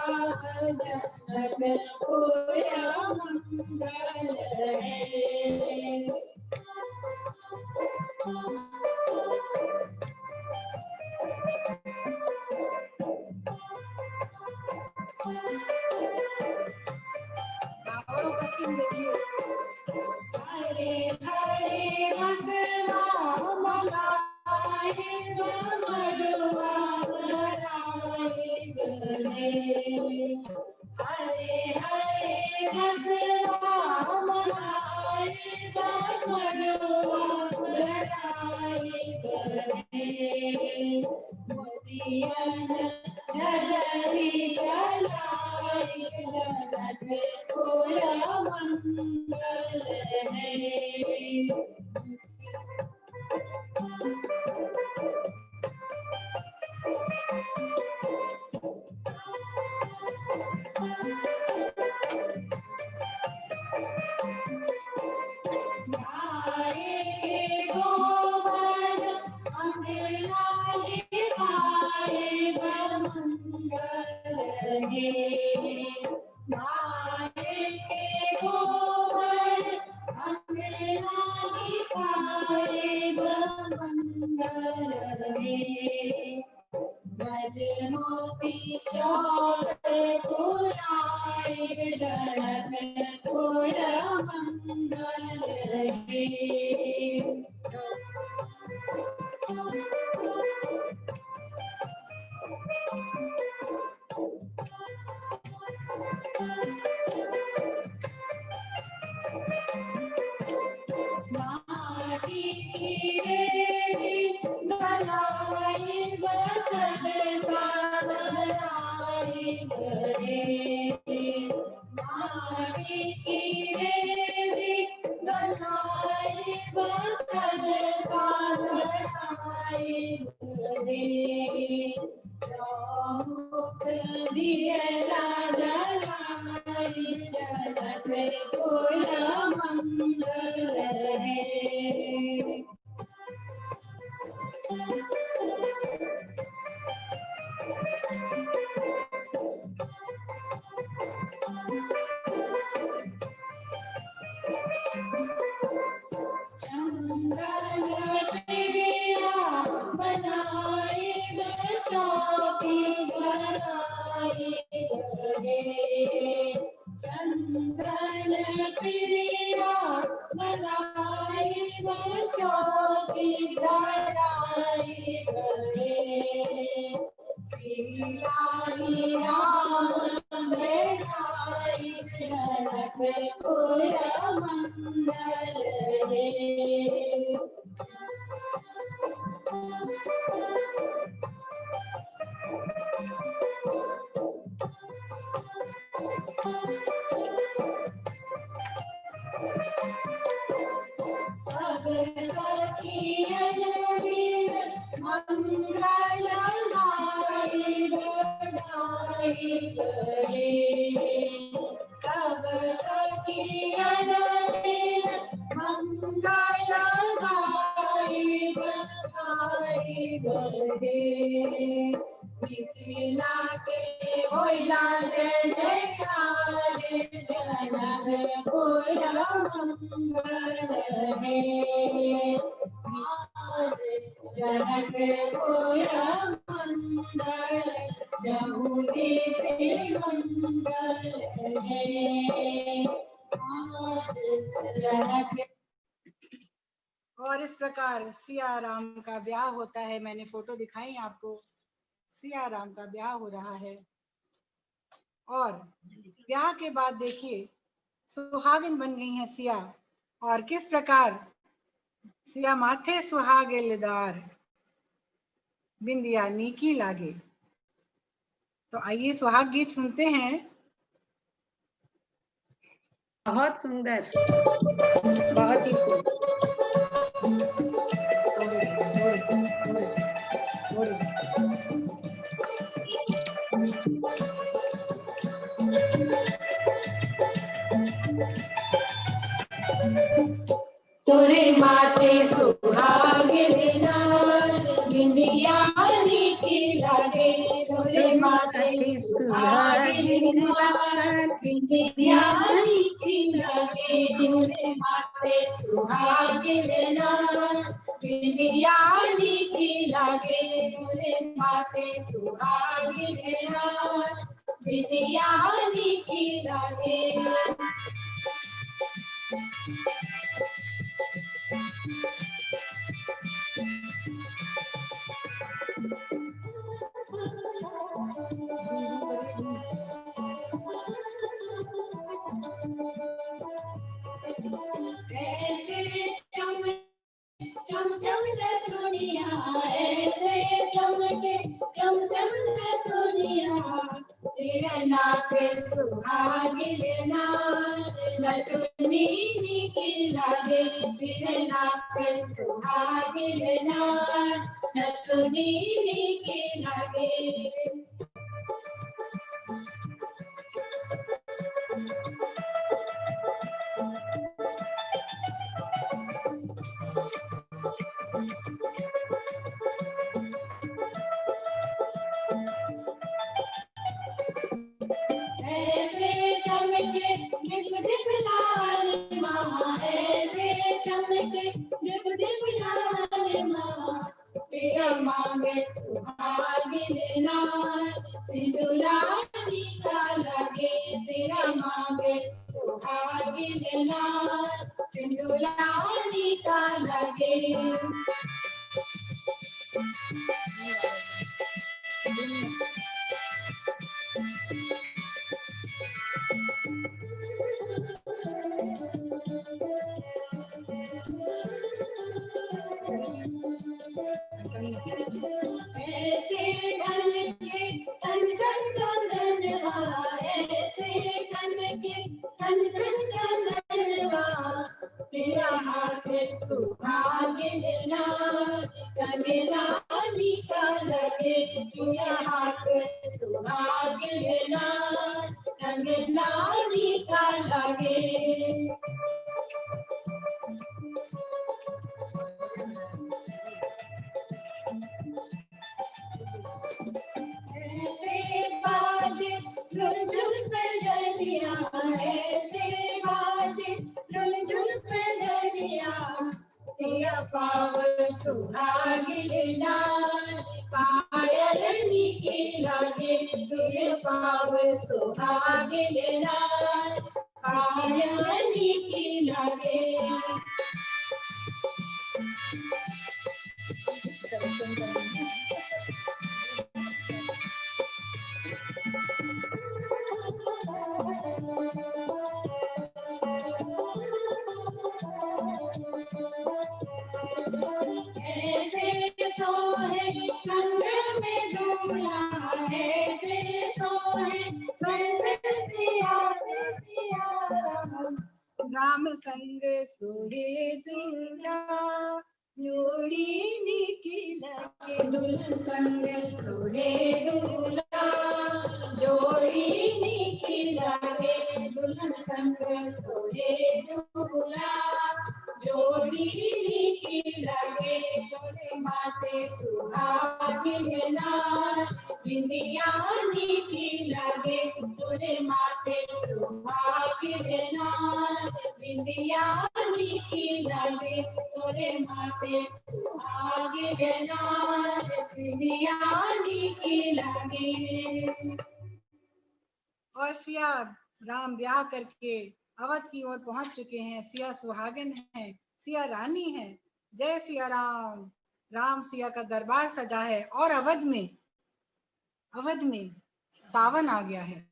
जनकपुर मंगल है। हरे हरे बसवा मगाए मड़वा लगाए गले, हरे हरे बसवा मगाए मड़वा लगाए गले, मोतियन झलरी चलाए जनकपुर मंगल है, रहे। गाय के गोबर अंगना लिपाए मंगल रहे। ब्रज मोती चौक पुराए जनकपुर मंगल रहे। माटी की वेदी बनाई बखत साधनाई बने। माटी की वेदी बनाई बखत साधनाई बने। चौमुख दियला जलाई जनकपुर मंगल रहे। चंदन प्रिया बनाई चौकी बनाई बने। चंदन प्रिया बनाई चौकी बनाई बने। सीलाई राम बैठाई जनकपुर मंगल रहे। सब सखियन वीर मंगल गाई बधाई बने। सब सखियन वीर मंगल गाई बधाई बने। मिथिला के होइला जय जयकार जनकपुर मंगल रहे। जनकपुर मंगल जमुनी से मंगल रहे। जनक। और इस प्रकार सिया राम का ब्याह होता है। मैंने फोटो दिखाई आपको, सिया राम का ब्याह हो रहा है। और ब्याह के बाद देखिए सुहागिन बन गई हैं सिया, और किस प्रकार सिया माथे सुहागे लिदार बिंदिया नीकी लागे। तो आइए सुहाग गीत सुनते हैं। बहुत सुंदर, बहुत ही सुंदर। तोरे माथे सुहागिन बिंदिया नीकी लागे। तोरे माथे सुहागिन बिंदिया नीकी लागे। तोरे माथे सुहागिन बिंदिया नीकी लागे। तोरे माथे सुहागिन बिंदिया नीकी लागे। ऐसे चम चम दुनिया, ऐसे चमके चम दुनिया। तेरे नाक सुहागिन नथुनी नीकी लागे। तेरे नाक सुहागिन नथुनी नीकी लागे। तेरा मांगे सुहागिन नार, सिंदूरा टीका लगे तेरा मांगे सुहागिन नार, सिंदूरा टीका लगे। ऐसे ढल के तन तन कंगनवा, ऐसे ढल के तन तन कंगनवा, तेरा हाथ सुहागिन नार, कंगना टीका लगे तेरा हाथ सुहागिन नार, कंगना टीका लगे। ऐसे बाजे झुनझुन बजनिया, ऐसे बाजे झुनझुन बजनिया, तेरा पाव सुहागिन नार, पायल नीकी लगे तेरे पाव सुहागिन नार, पायल नीकी लगे। ऐसे सोहे संग में दूल्हा, ऐसे सोहे संग सिया राम, राम संग सोहे दूल्हा, जोड़ी नीकी लगे दुल्हन संग सोहे दूल्हा, जोड़ी नीकी लगे दुल्हन संग सोहे दूल्हा, जोड़ी नीकी लगे। तोरे माथे सुहागिन नार, बिंदिया नीकी लगे तोरे माथे सुहागिन नार, बिंदिया नीकी लगे तोरे माथे सुहागिन नार, बिंदिया नीकी लगे। और सिया राम ब्याह करके अवध की ओर पहुंच चुके हैं। सिया सुहागिन है, सिया रानी है। जय सिया राम। राम सिया का दरबार सजा है और अवध में सावन आ गया है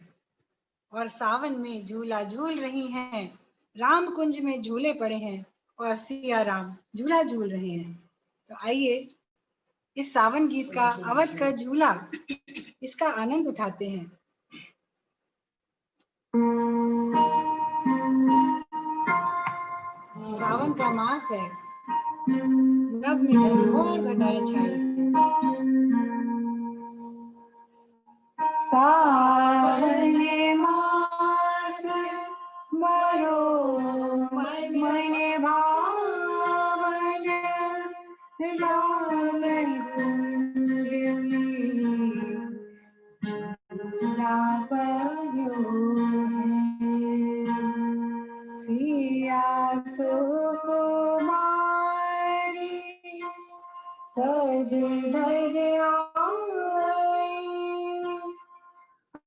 और सावन में झूला झूल रही हैं। राम कुंज में झूले पड़े हैं और सिया राम झूला झूल रहे हैं। तो आइए इस सावन गीत का, अवध का झूला, इसका आनंद उठाते हैं। सावन का मास है, नभ में घनघोर घटाएं छाई। सावन मास मरो मन भावन, राम कुंज लापयो है। सिया सुकुमारी सज धज आई,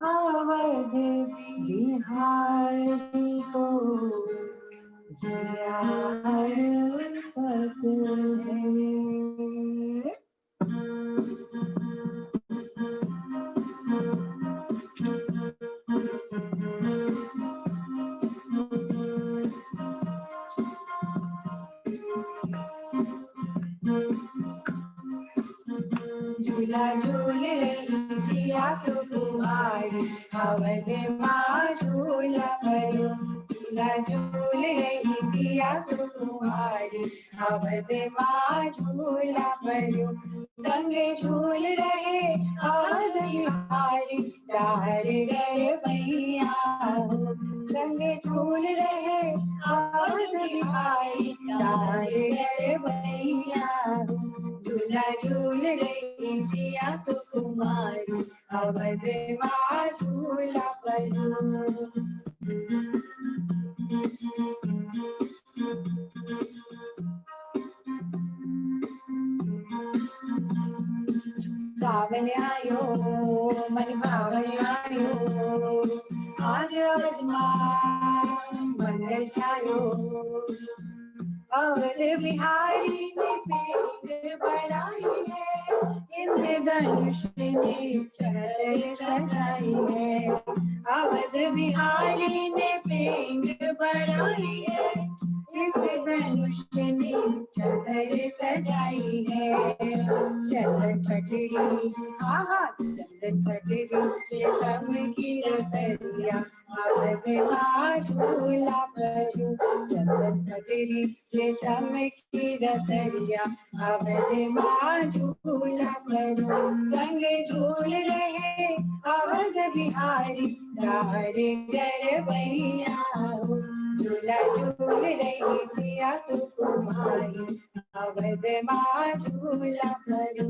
अवध बिहारी को जिया सत है। झूला झूल रही सिया सुकुमारी, अवध माँ झूला भरो। झूला झूल रही सिया सुकुमारी, अवध माँ झूला भरो। संगे झूल रहे अवध बिहारी, तार गए मैया हो। संगे झूल रहे अवध बिहारी, तार गए मैया हो। झूला झूल रही सिया सुकुमारी, अवध माँ झूला भरो। मन भावन आयो, आज अवध मां मंगल छायो। अवध बिहारी ने पींग बढ़ाई है, इंद्रधनुष ने चढ़ सजाई है। अवध बिहारी ने पींग बढ़ाई है, इंद्रधनुष ने चढ़ सजाई है। चंदन पटरी आहा चंदन पटरी रेशम की रसरिया, अवध मां झूला भरू। चंदन पटरी रेशम की रसरिया, अवध मां झूला भरू। संग झूल रहे अवध बिहारी, तारे गरबैया हो। झूला झूल रही सिया सुकुमारी, अवध मां झूला भरू।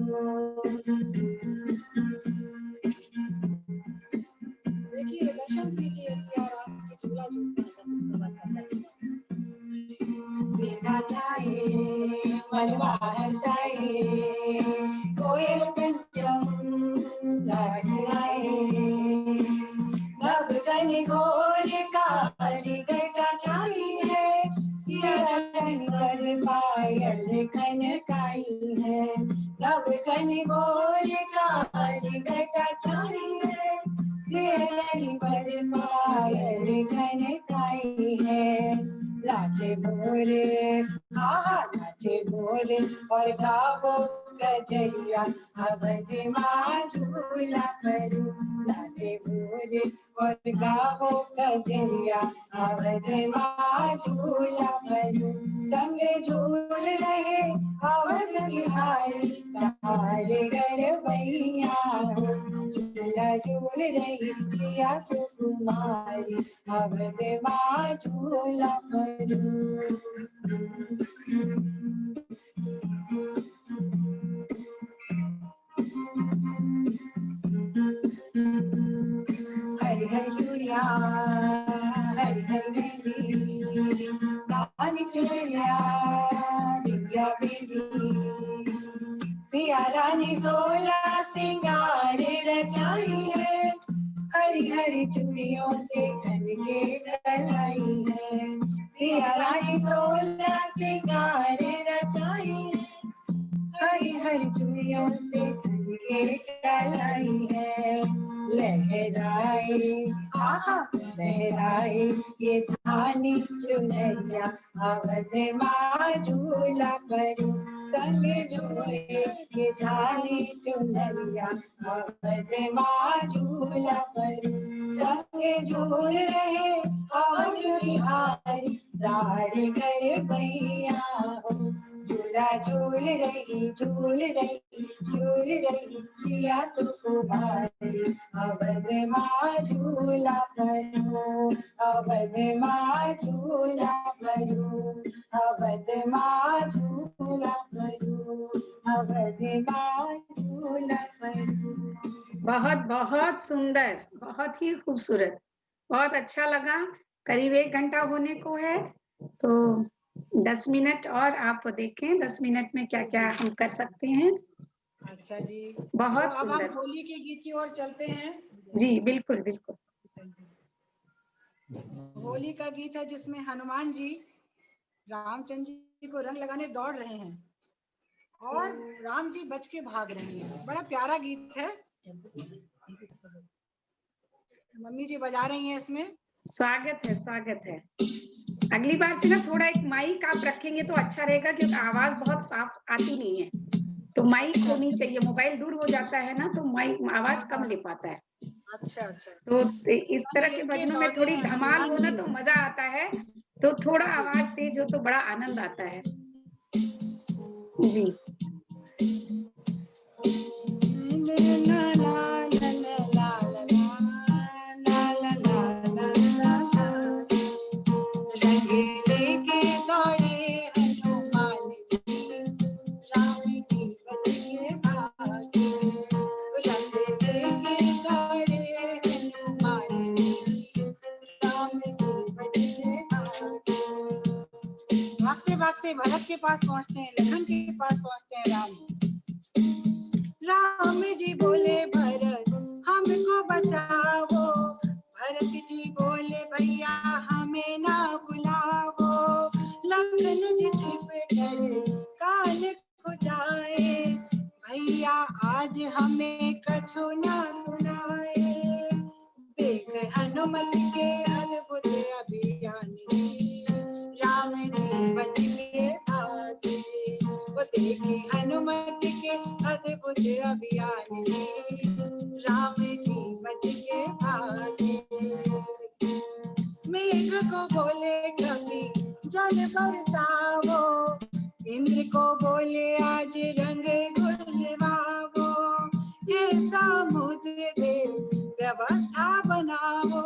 देखिए दर्शन कीजिए सिया राम की झूला देखा जाए मनवा हंसाए, कोयल पंचम नाचाए। नभ कनि घोर काली गजा छाई है, सिया रानी पर पायल कनकाई है। नभ कनि घोर काली गजा छाई है, सिया रानी पर पायल कनकाई है। नाचे भोरे आहा नाचे भोरे और गावो गजरिया, अवध मां झूला भरू। नाचे भोरे और गावो गजरिया, अवध मां झूला भरू। संग झूल रहे अवध बिहारी, तारे गरबैया हो। झूला झूल रही सिया सुकुमारी, अवध मां झूला भरू। हरि हरि चूड़िया हरि हरि मेहंदी, कानी चूड़िया विद्या बेदी। सिया रानी 16 सिंगार रचाई है, हरी हरी चूड़ियों से खन के कलाई है। सिया रानी 16 सिंगार रचाई है, हरी हरी चूड़ियों से खन के कलाई है। लहराए आहा लहराए ये धानी चुनरिया, अवध मां झूला भरू। संग झूले ये धानी चुनरिया, अवध मां झूला भरू। संग झूल रहे अवध बिहारी, तारे गरबैया हो। झूला झूल रही सिया सुकुमारी, अवध मां झूला भरू। अवध मां झूला भरू, अवध मां झूला भरू, अवध मां झूला भरू। बहुत बहुत सुंदर, बहुत ही खूबसूरत, बहुत अच्छा लगा। करीब 1 घंटा होने को है, तो 10 मिनट और आप देखें 10 मिनट में क्या क्या हम कर सकते हैं। अच्छा जी, बहुत तो अब हम सुंदर। होली के गीत की ओर चलते हैं। जी बिल्कुल बिल्कुल। होली का गीत है जिसमें हनुमान जी रामचंद्र जी को रंग लगाने दौड़ रहे हैं और राम जी बच के भाग रहे हैं। बड़ा प्यारा गीत है। मम्मी जी बजा रही हैं इसमें। स्वागत है, स्वागत है। अगली बार से ना थोड़ा एक माइक आप रखेंगे तो अच्छा रहेगा, क्योंकि आवाज बहुत साफ आती नहीं है, तो माइक होनी चाहिए। मोबाइल दूर हो जाता है ना, तो माइक आवाज कम ले पाता है। अच्छा अच्छा। तो इस तरह के भजनों में थोड़ी धमाल हो ना तो मजा आता है, तो थोड़ा आवाज तेज हो तो बड़ा आनंद आता है। जी भागते भरत के पास पहुंचते हैं, लखन के पास पहुंचते हैं राम जी बोले भरत भरत जी बोले भैया हमें ना बुलाओ, लखन जी छिप कर कान खुजाए, भैया आज हमें कछु ना सुनाए। देख हनुमत के अद्भुत अभियान, राम जी बच के भागे। वो देखे हनुमत के अद्भुत अभियान, राम जी बच के भागे। मेघ को बोले कभी जल बरसावो, इंद्र को बोले आज रंग गुलवावो, ये समुद्र देव व्यवस्था बनावो,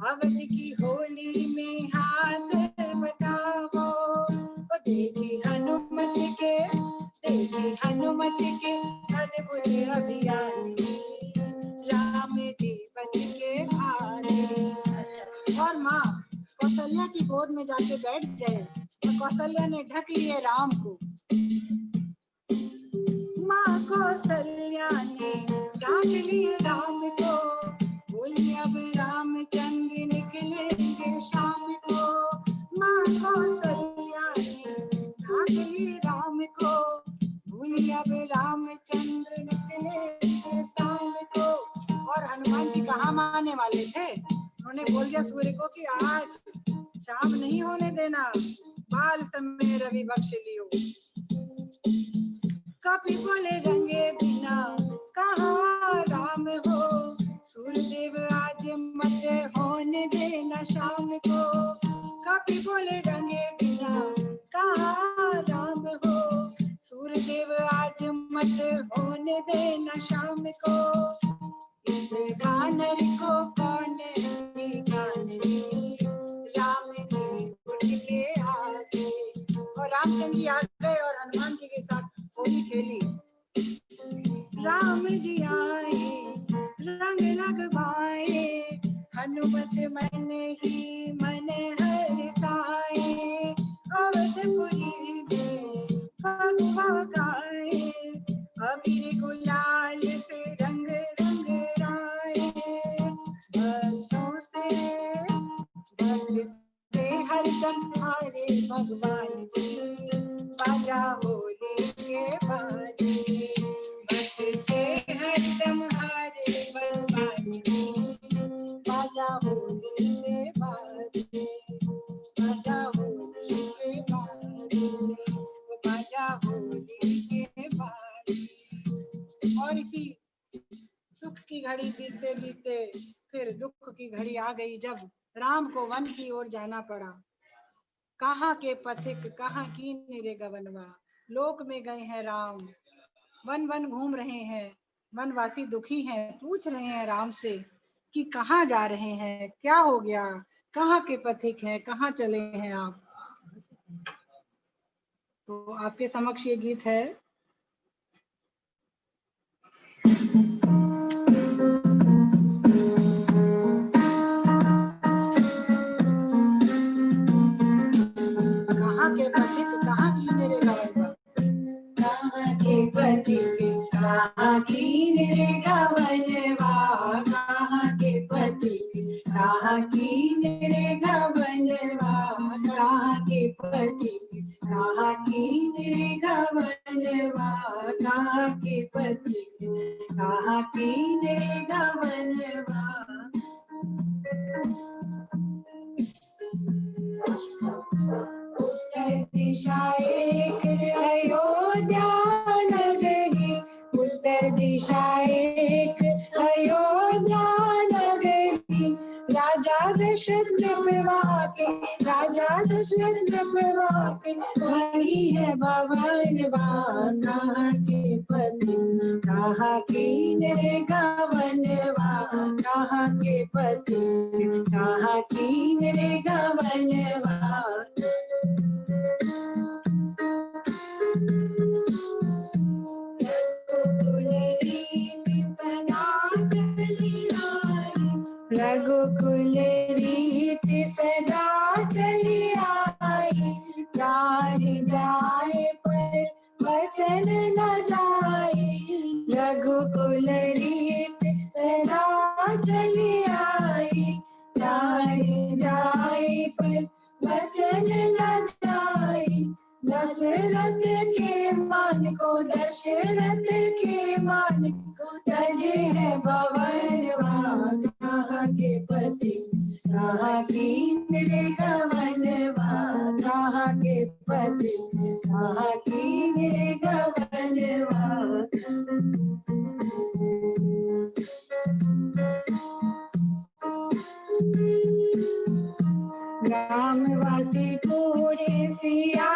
अवध की होली में हाथ बटावो। ओ देखी हनुमत के अद्भुत अभियान, राम जी बच के भागे। और माँ कौशल्या की गोद में जाके बैठ गए और कौशल्या ने ढक लिए राम को। माँ कौशल्या ने ढक लिए राम को, बोली अब रामचंद्र निकलेंगे शाम को। माँ कौशल्या ने ढक लिए राम को, बोली अब रामचंद्र निकलेंगे शाम को। और हनुमान जी कहाँ मानने वाले थे, उन्होंने बोल दिया सूर्य को कि आज शाम नहीं होने देना, बाल समय रवि बख्श लियो। कभी बोले रंगे बिना कहाँ राम हो, सूर्यदेव आज मत होने देना शाम को। कभी बोले रंगे बिना कहाँ राम हो, सूर्यदेव आज मत होने देना शाम को। इस वानर को कौन राम जी उठ के आगे। और रामचंद्र जी आ गए और हनुमान जी के साथ होली खेली। राम जी आए रंग लगवाए, हनुमत मन ही मन हर्षाए। अवधपुरी में फगुआ गाए, अबीर गुलाल से रंग रंग राए। भक्तों से हरदम हारे भगवान जी, बाजा होली के बाजे। भक्त से हरदम हारे भगवान जी, बाजा होली के बाजे। बाजा होली के बाजे, बाजा होली के बाजे। और इसी सुख की घड़ी बीतते बीतते फिर दुख की घड़ी आ गई, जब राम को वन की ओर जाना पड़ा। कहाँ के पथिक कहाँ की निरे गवनवा, लोक में गए हैं राम, वन वन घूम रहे हैं। वनवासी दुखी हैं, पूछ रहे हैं राम से कि कहाँ जा रहे हैं, क्या हो गया, कहाँ के पथिक हैं, कहाँ चले हैं आप। तो आपके समक्ष ये गीत है। कहाँ के पथिक कहाँ की निरे गवनवा, कहाँ के पथिक कहाँ की निरे गवनवा, कहाँ के पथिक कहाँ की निरे गवनवा, कहाँ के पथिक कहाँ की निरे गवनवा, कहाँ के पथिक कहाँ की निरे गवनवा। उत्तर दिशा एक अयोध्या नगरी, उत्तर दिशा एक अयोध्या नगरी। राजा दशरथ वहाँ के, राजा दशरथ वहाँ के, वही है भवनवा। कहाँ के पति कहाँ की निरे गवनवा, कहाँ के पति कहाँ की निरे गवनवा। रघुकुल रीति सदा चली आई, प्राण जाए पर वचन न जाए। रघुकुल रीति सदा चली आई, पति, कहाँ कीन रे गवनवा, कहाँ के पति, कहाँ कीन रे गवनवा। ग्रामवासी पूछे सिया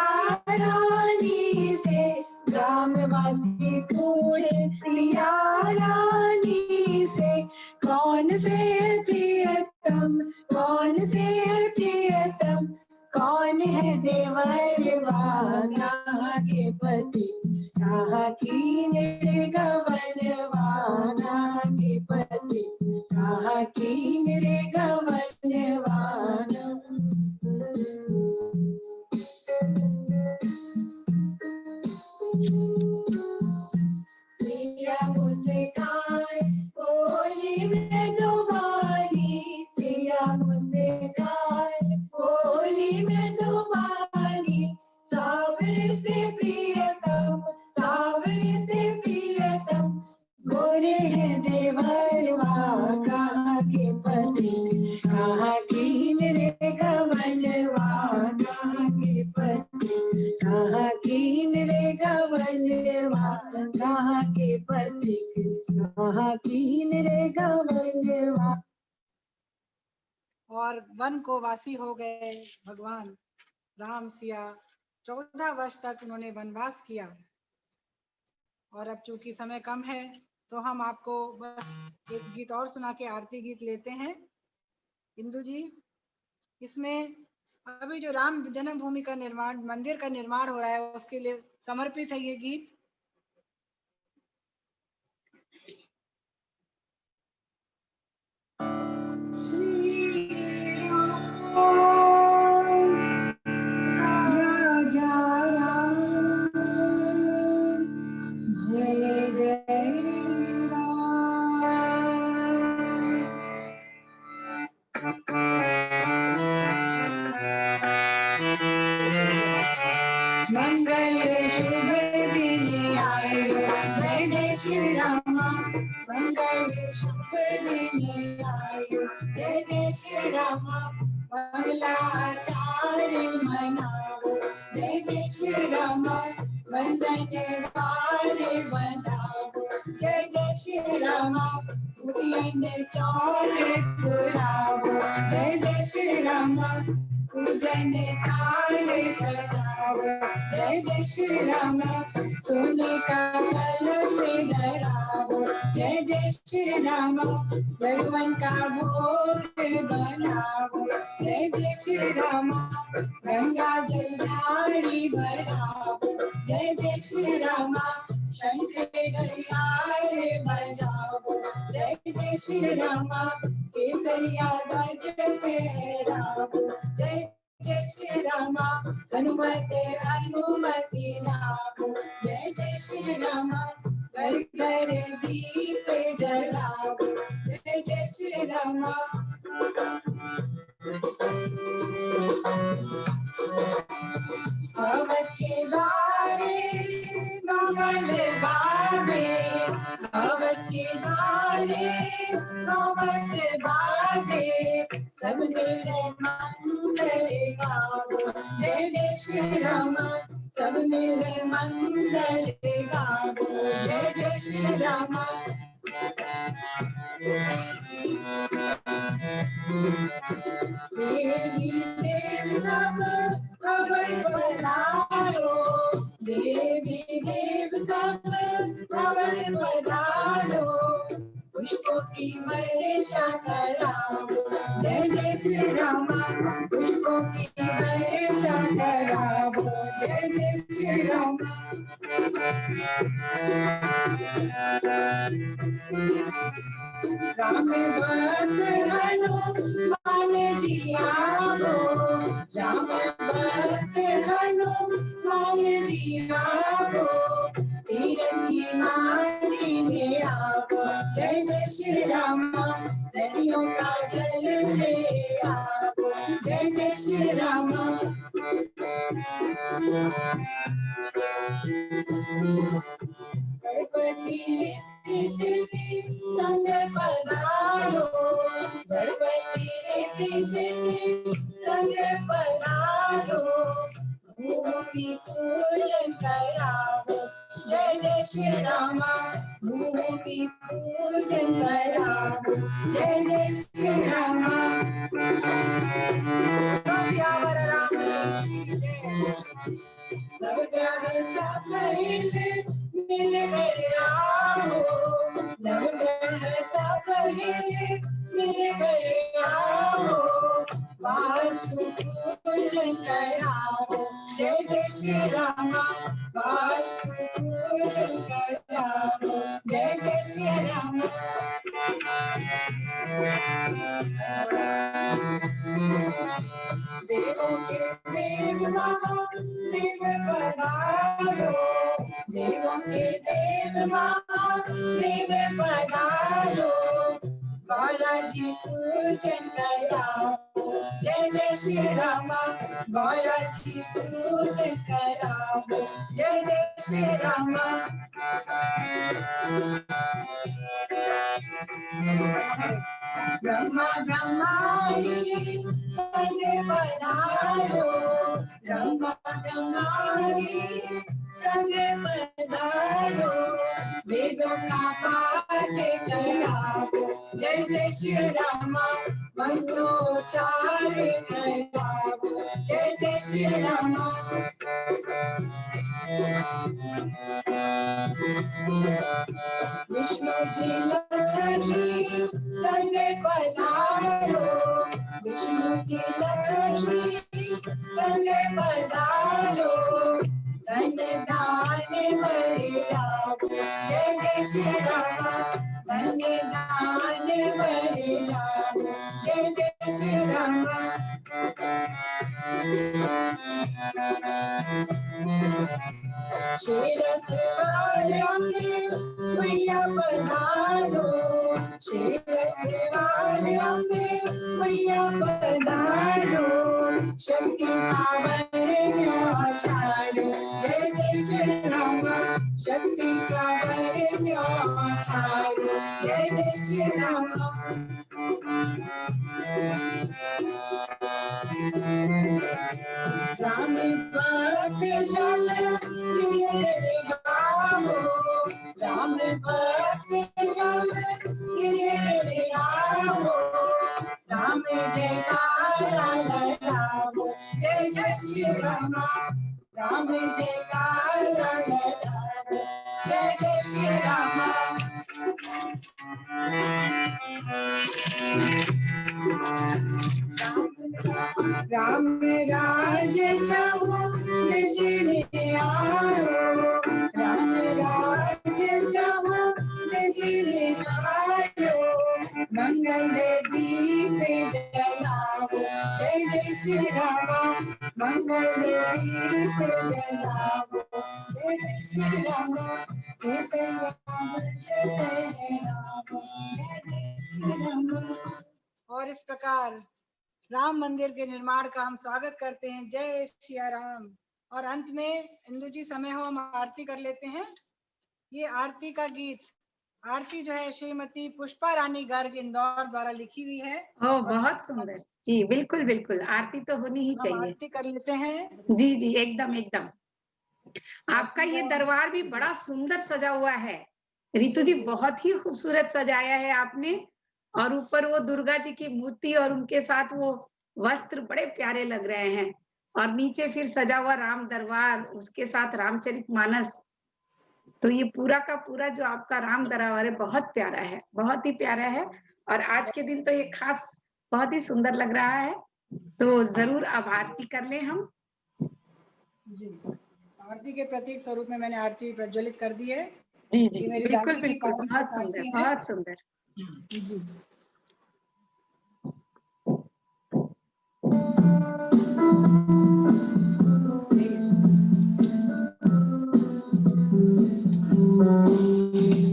रानी से, ग्रामवासी पूछे सिया रानी से, कौन से प्रियतम, कौन से प्रियतम, कौन है देवरवा, कहाँ के पति, कहाँ कीन रे गवनवा, कहाँ के पति, कहाँ कीन रे गवनवा। सिया मुस्काए होली में दोबारी, सिया मुस्काए होली में दोबारी, सावरे से प्रियतम, सावरे से प्रियतम, गोरे है देवरवा, कहाँ के पति, कहाँ कीन रे गवनवा, कहाँ के पति, कहाँ कीन रे गवनवा, कहाँ के पति, कहाँ कीन रे गवनवा। और वन को वासी हो गए भगवान राम सिया। 14 वर्ष तक उन्होंने वनवास किया। और अब चूंकि समय कम है तो हम आपको बस एक गीत और सुना के आरती गीत लेते हैं। इंदु जी, इसमें अभी जो राम जन्मभूमि का निर्माण, मंदिर का निर्माण हो रहा है, उसके लिए समर्पित है ये गीत। श्री राम राजा राम, जय जय राम। मंगल शुभ दिन आयो, जय जय श्री राम। मंगल शुभ दिन आयो, जय जय श्री राम। मंगलाचार्य मनाओ, जय जय श्री राम। वंदन वारे बंधाओ, जय जय श्री राम। उदयन चौक पुराओ, जय जय श्री राम। पूजन थाल सजाओ, जय जय श्री राम। सोने का कलश धराओ, जय जय श्री राम। लड्डुअन का भोग बनाओ, जय जय श्री राम। गंगा जल झाड़ी भराओ, जय जय श्री राम। शंख घड़ियाल बजाओ, जय जय श्री राम। केसरिया ध्वज फहराओ, जय जय श्री राम। हनुमत अनुमति लाओ, जय जय श्री राम। घर घर दीप जलाओ, जय जय श्री राम। अवध के द्वारे मंगल बाजे, अवध के द्वारे नौबत बाजे। सब मिले मंगल गावो, जय जय श्री राम। सब मिले मंगल गावो, जय जय श्री राम। देवी देव सब अवध पधारो, देवी देव सब अवध पधारो। पुष्पों की वर्षा कराओ, जय जय श्री राम। पुष्पों की वर्षा कराओ, जय जय श्री राम। राम भक्त हनुमान जी आओ, राम भक्त हनुमान जी आओ। तीरथ की नाव ले आओ, जय जय श्री राम। नदियों का जल ले आओ, जय जय श्री राम। गणपति रिद्धि सिद्धि संग पधारो, गणपति संग पधारो, भूमि पूजन करावो, जय जय श्री रामा, भूमि पूजन करावो, जय जय श्री रामा। सियावर रामचंद्र की जय। नवग्रह सब मिल कर आओ, नवग्रह सब मिल कर आओ, वास्तु पूजन कराओ, जय जय श्री रामा, वास्तु पूजन कराओ, जय जय श्री रामा। देवों के देव महादेव पधारो, देवों के देव महादेव पधारो, गौरा जी पूजन कराओ, जय जय श्री रामा, गौरा जी पूजन कराओ, जय जय श्री रामा। ब्रह्मा ब्रह्माणी संग पधारो, ब्रह्मा ब्रह्माणी संग पधारो, वेदों का पाठ सुनाओ, जय जय श्री रामा, मंत्रोच्चार कराओ, जय जय श्री रामा। विष्णु जी लक्ष्मी संग पधारो, विष्णु जी लक्ष्मी संग पधारो, धन दान भर जाओ, जय जय श्री रामा, धन दान भर जाओ, जय जय श्री रामा। शेर सवार अम्बे मैया पधारो, शेर सवार अम्बे मैया पधारो, शक्ति पावर न्योछारो, जय जय श्री रामा, शक्ति पावर न्योछारो, जय जय श्री रामा। राम भक्त जल मिल कर गावो, राम भक्त जल मिल कर गावो, राम जयकारा लगावो, जय जय श्री रामा, राम जयकारा लगावो, जय जय श्री रामा। राम राज चाहो निज में आओ, राम राज चाहो निज में आयो, मंगल दीप जलाओ, जय जय श्री रामा, मंगल दीप जलाओ, जय जय श्री रामा। केसरिया जय राम, जय जय श्री रामा। और इस प्रकार राम मंदिर के निर्माण का हम स्वागत करते हैं, जय सिया राम। और अंत में इंदु जी समय हो हम आरती कर लेते हैं। ये आरती का गीत, आरती जो है श्रीमती पुष्पा रानी गर्ग इंदौर द्वारा लिखी हुई है। बहुत सुंदर जी, बिल्कुल बिल्कुल, आरती तो होनी ही चाहिए। आरती कर लेते हैं। जी जी, एकदम एकदम। आपका ये दरबार भी बड़ा सुंदर सजा हुआ है रितु जी, बहुत ही खूबसूरत सजाया है आपने। और ऊपर वो दुर्गा जी की मूर्ति और उनके साथ वो वस्त्र बड़े प्यारे लग रहे हैं। और नीचे फिर सजा हुआ राम दरबार, उसके साथ रामचरितमानस। तो ये पूरा का पूरा जो आपका राम दरबार है बहुत प्यारा है, बहुत ही प्यारा है। और आज के दिन तो ये खास बहुत ही सुंदर लग रहा है। तो जरूर अब आरती कर लें हम। जी, आरती के प्रतीक स्वरूप में मैंने आरती प्रज्वलित कर दी है। जी जी, मेरी बिल्कुल दादी की बिल्कुल, पावन बहुत सुंदर, आरती है। बहुत सुंदर। जी।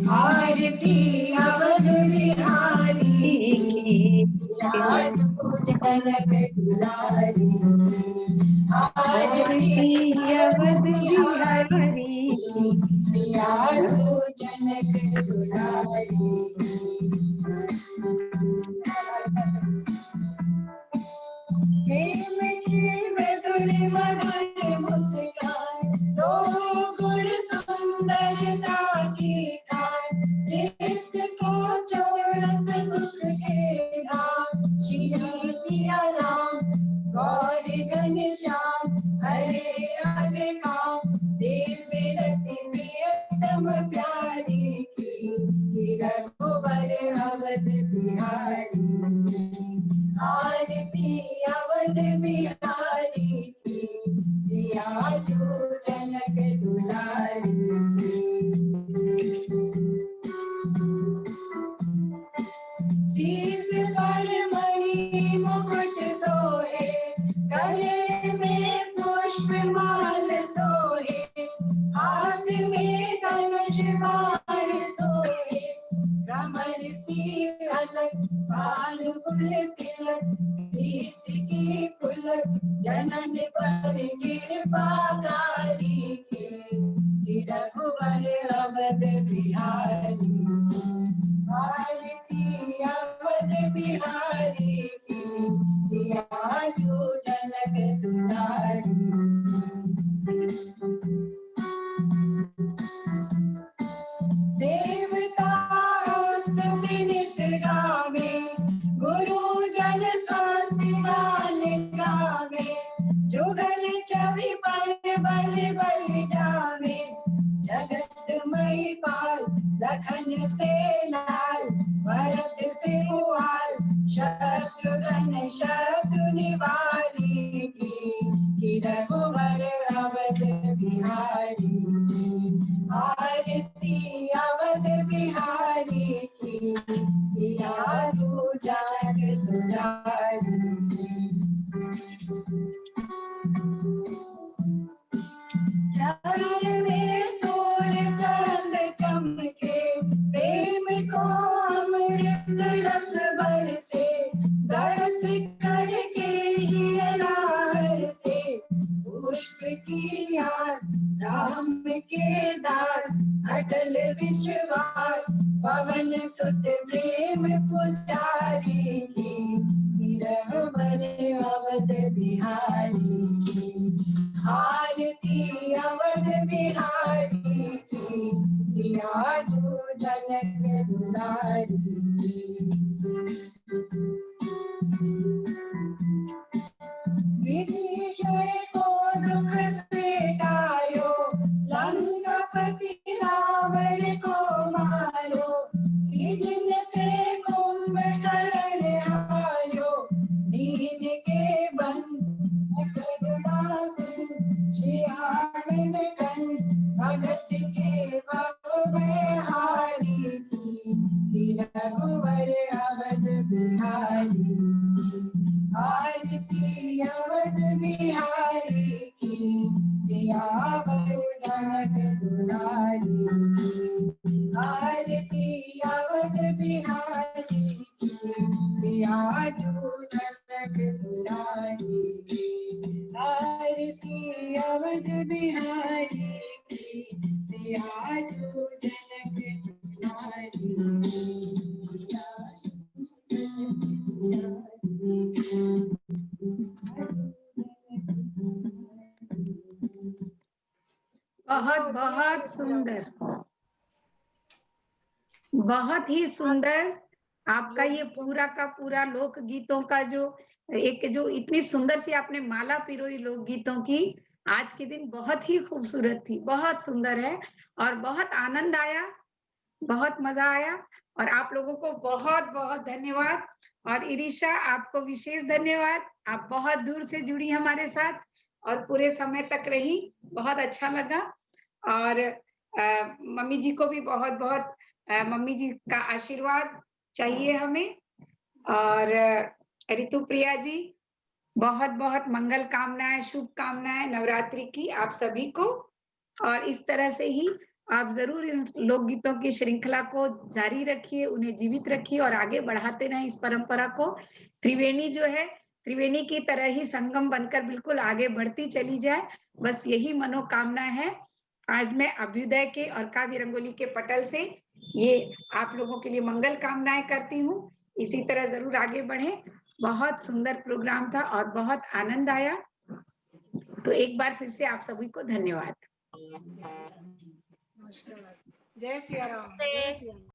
आरती अवध बिहारी की, लाज जनक दुलारी। आरती अवध बिहारी की, लाज जनक दुलारी। प्रेम की मधुर मधुर मुस्कान, दो गुण सुंदरता की खान, जिसको छोड़त सुख के धाम, श्री सिया राम गौरी घन श्याम, हरे आगे काम, देव रति प्रियतम प्यारी की, रघुवर अवध बिहारी, आरती अवध बिहारी की, सिया जो जनक दुलारी की। शीश पर मणि मुकुट सोहे, गले में पुष्प माल सोहे, हाथ में धनुष बाण सोहे, भ्रमर सी अलग भानुकुल तिलक, प्रीति की पुलक जनन पर कृपाकारी की, रघुवर अवध बिहारी, आरती अवध बिहारी की, सिया जो जनक दुलारी। देवता स्तुति नित गावे, गुरुजन स्वस्ति गान गावे, जुगल छवि पर बल बल जावे, जगत महिपाल लखन से लाल, भरत सिंहाल शत्रुघ्न शत्रु निवारी की, रघुवर अवध बिहारी, आरती अवध बिहारी की, सिया जो जनक दुलारी। चरण में सूर्य चंद्र चमके, प्रेम को अमृत रस बरसे, दरस करके ही अनार से, पुष्प की आस राम के दास, अटल विश्वास पवन सुत प्रेम पुजारी की, रघुवर अवध बिहारी की, आरती अवध बिहारी की, सिया जो जनक दुलारी की। विभीषण को दुख से टायो, लंकापति रावण को मारो, जिन ते कुंभकर्ण हारो, दीन के बंधु करुणा सिंधु, श्रीआनंद कंठ भगत के भव हारी की, रघुवर अवध बिहारी, आरती अवध बिहारी की, सियावर जनक दुलारी की, आरती अवध बिहारी की, सिया जो जनक दुलारी की, आरती अवध बिहारी की, सिया जो जनक दुलारी बहुत बहुत सुंदर, बहुत ही सुंदर आपका ये पूरा का पूरा लोक गीतों का जो इतनी सुंदर सी आपने माला पिरोई लोक गीतों की, आज के दिन बहुत ही खूबसूरत थी, बहुत सुंदर है और बहुत आनंद आया, बहुत मजा आया। और आप लोगों को बहुत बहुत धन्यवाद। और इरिशा आपको विशेष धन्यवाद, आप बहुत दूर से जुड़ी हमारे साथ और पूरे समय तक रही, बहुत अच्छा लगा। और मम्मी जी को भी बहुत बहुत मम्मी जी का आशीर्वाद चाहिए हमें। और ऋतु प्रिया जी, बहुत बहुत मंगल कामनाएं, शुभकामनाएं नवरात्रि की आप सभी को। और इस तरह से ही आप जरूर इस लोकगीतों की श्रृंखला को जारी रखिए, उन्हें जीवित रखिए और आगे बढ़ाते रहें इस परंपरा को। त्रिवेणी जो है, त्रिवेणी की तरह ही संगम बनकर बिल्कुल आगे बढ़ती चली जाए, बस यही मनोकामना है। आज मैं अभ्युदय के और काव्य रंगोली के पटल से ये आप लोगों के लिए मंगल कामनाएं करती हूँ। इसी तरह जरूर आगे बढ़ें बहुत सुंदर प्रोग्राम था और बहुत आनंद आया। तो एक बार फिर से आप सभी को धन्यवाद। जय सिया राम, जय सिया राम।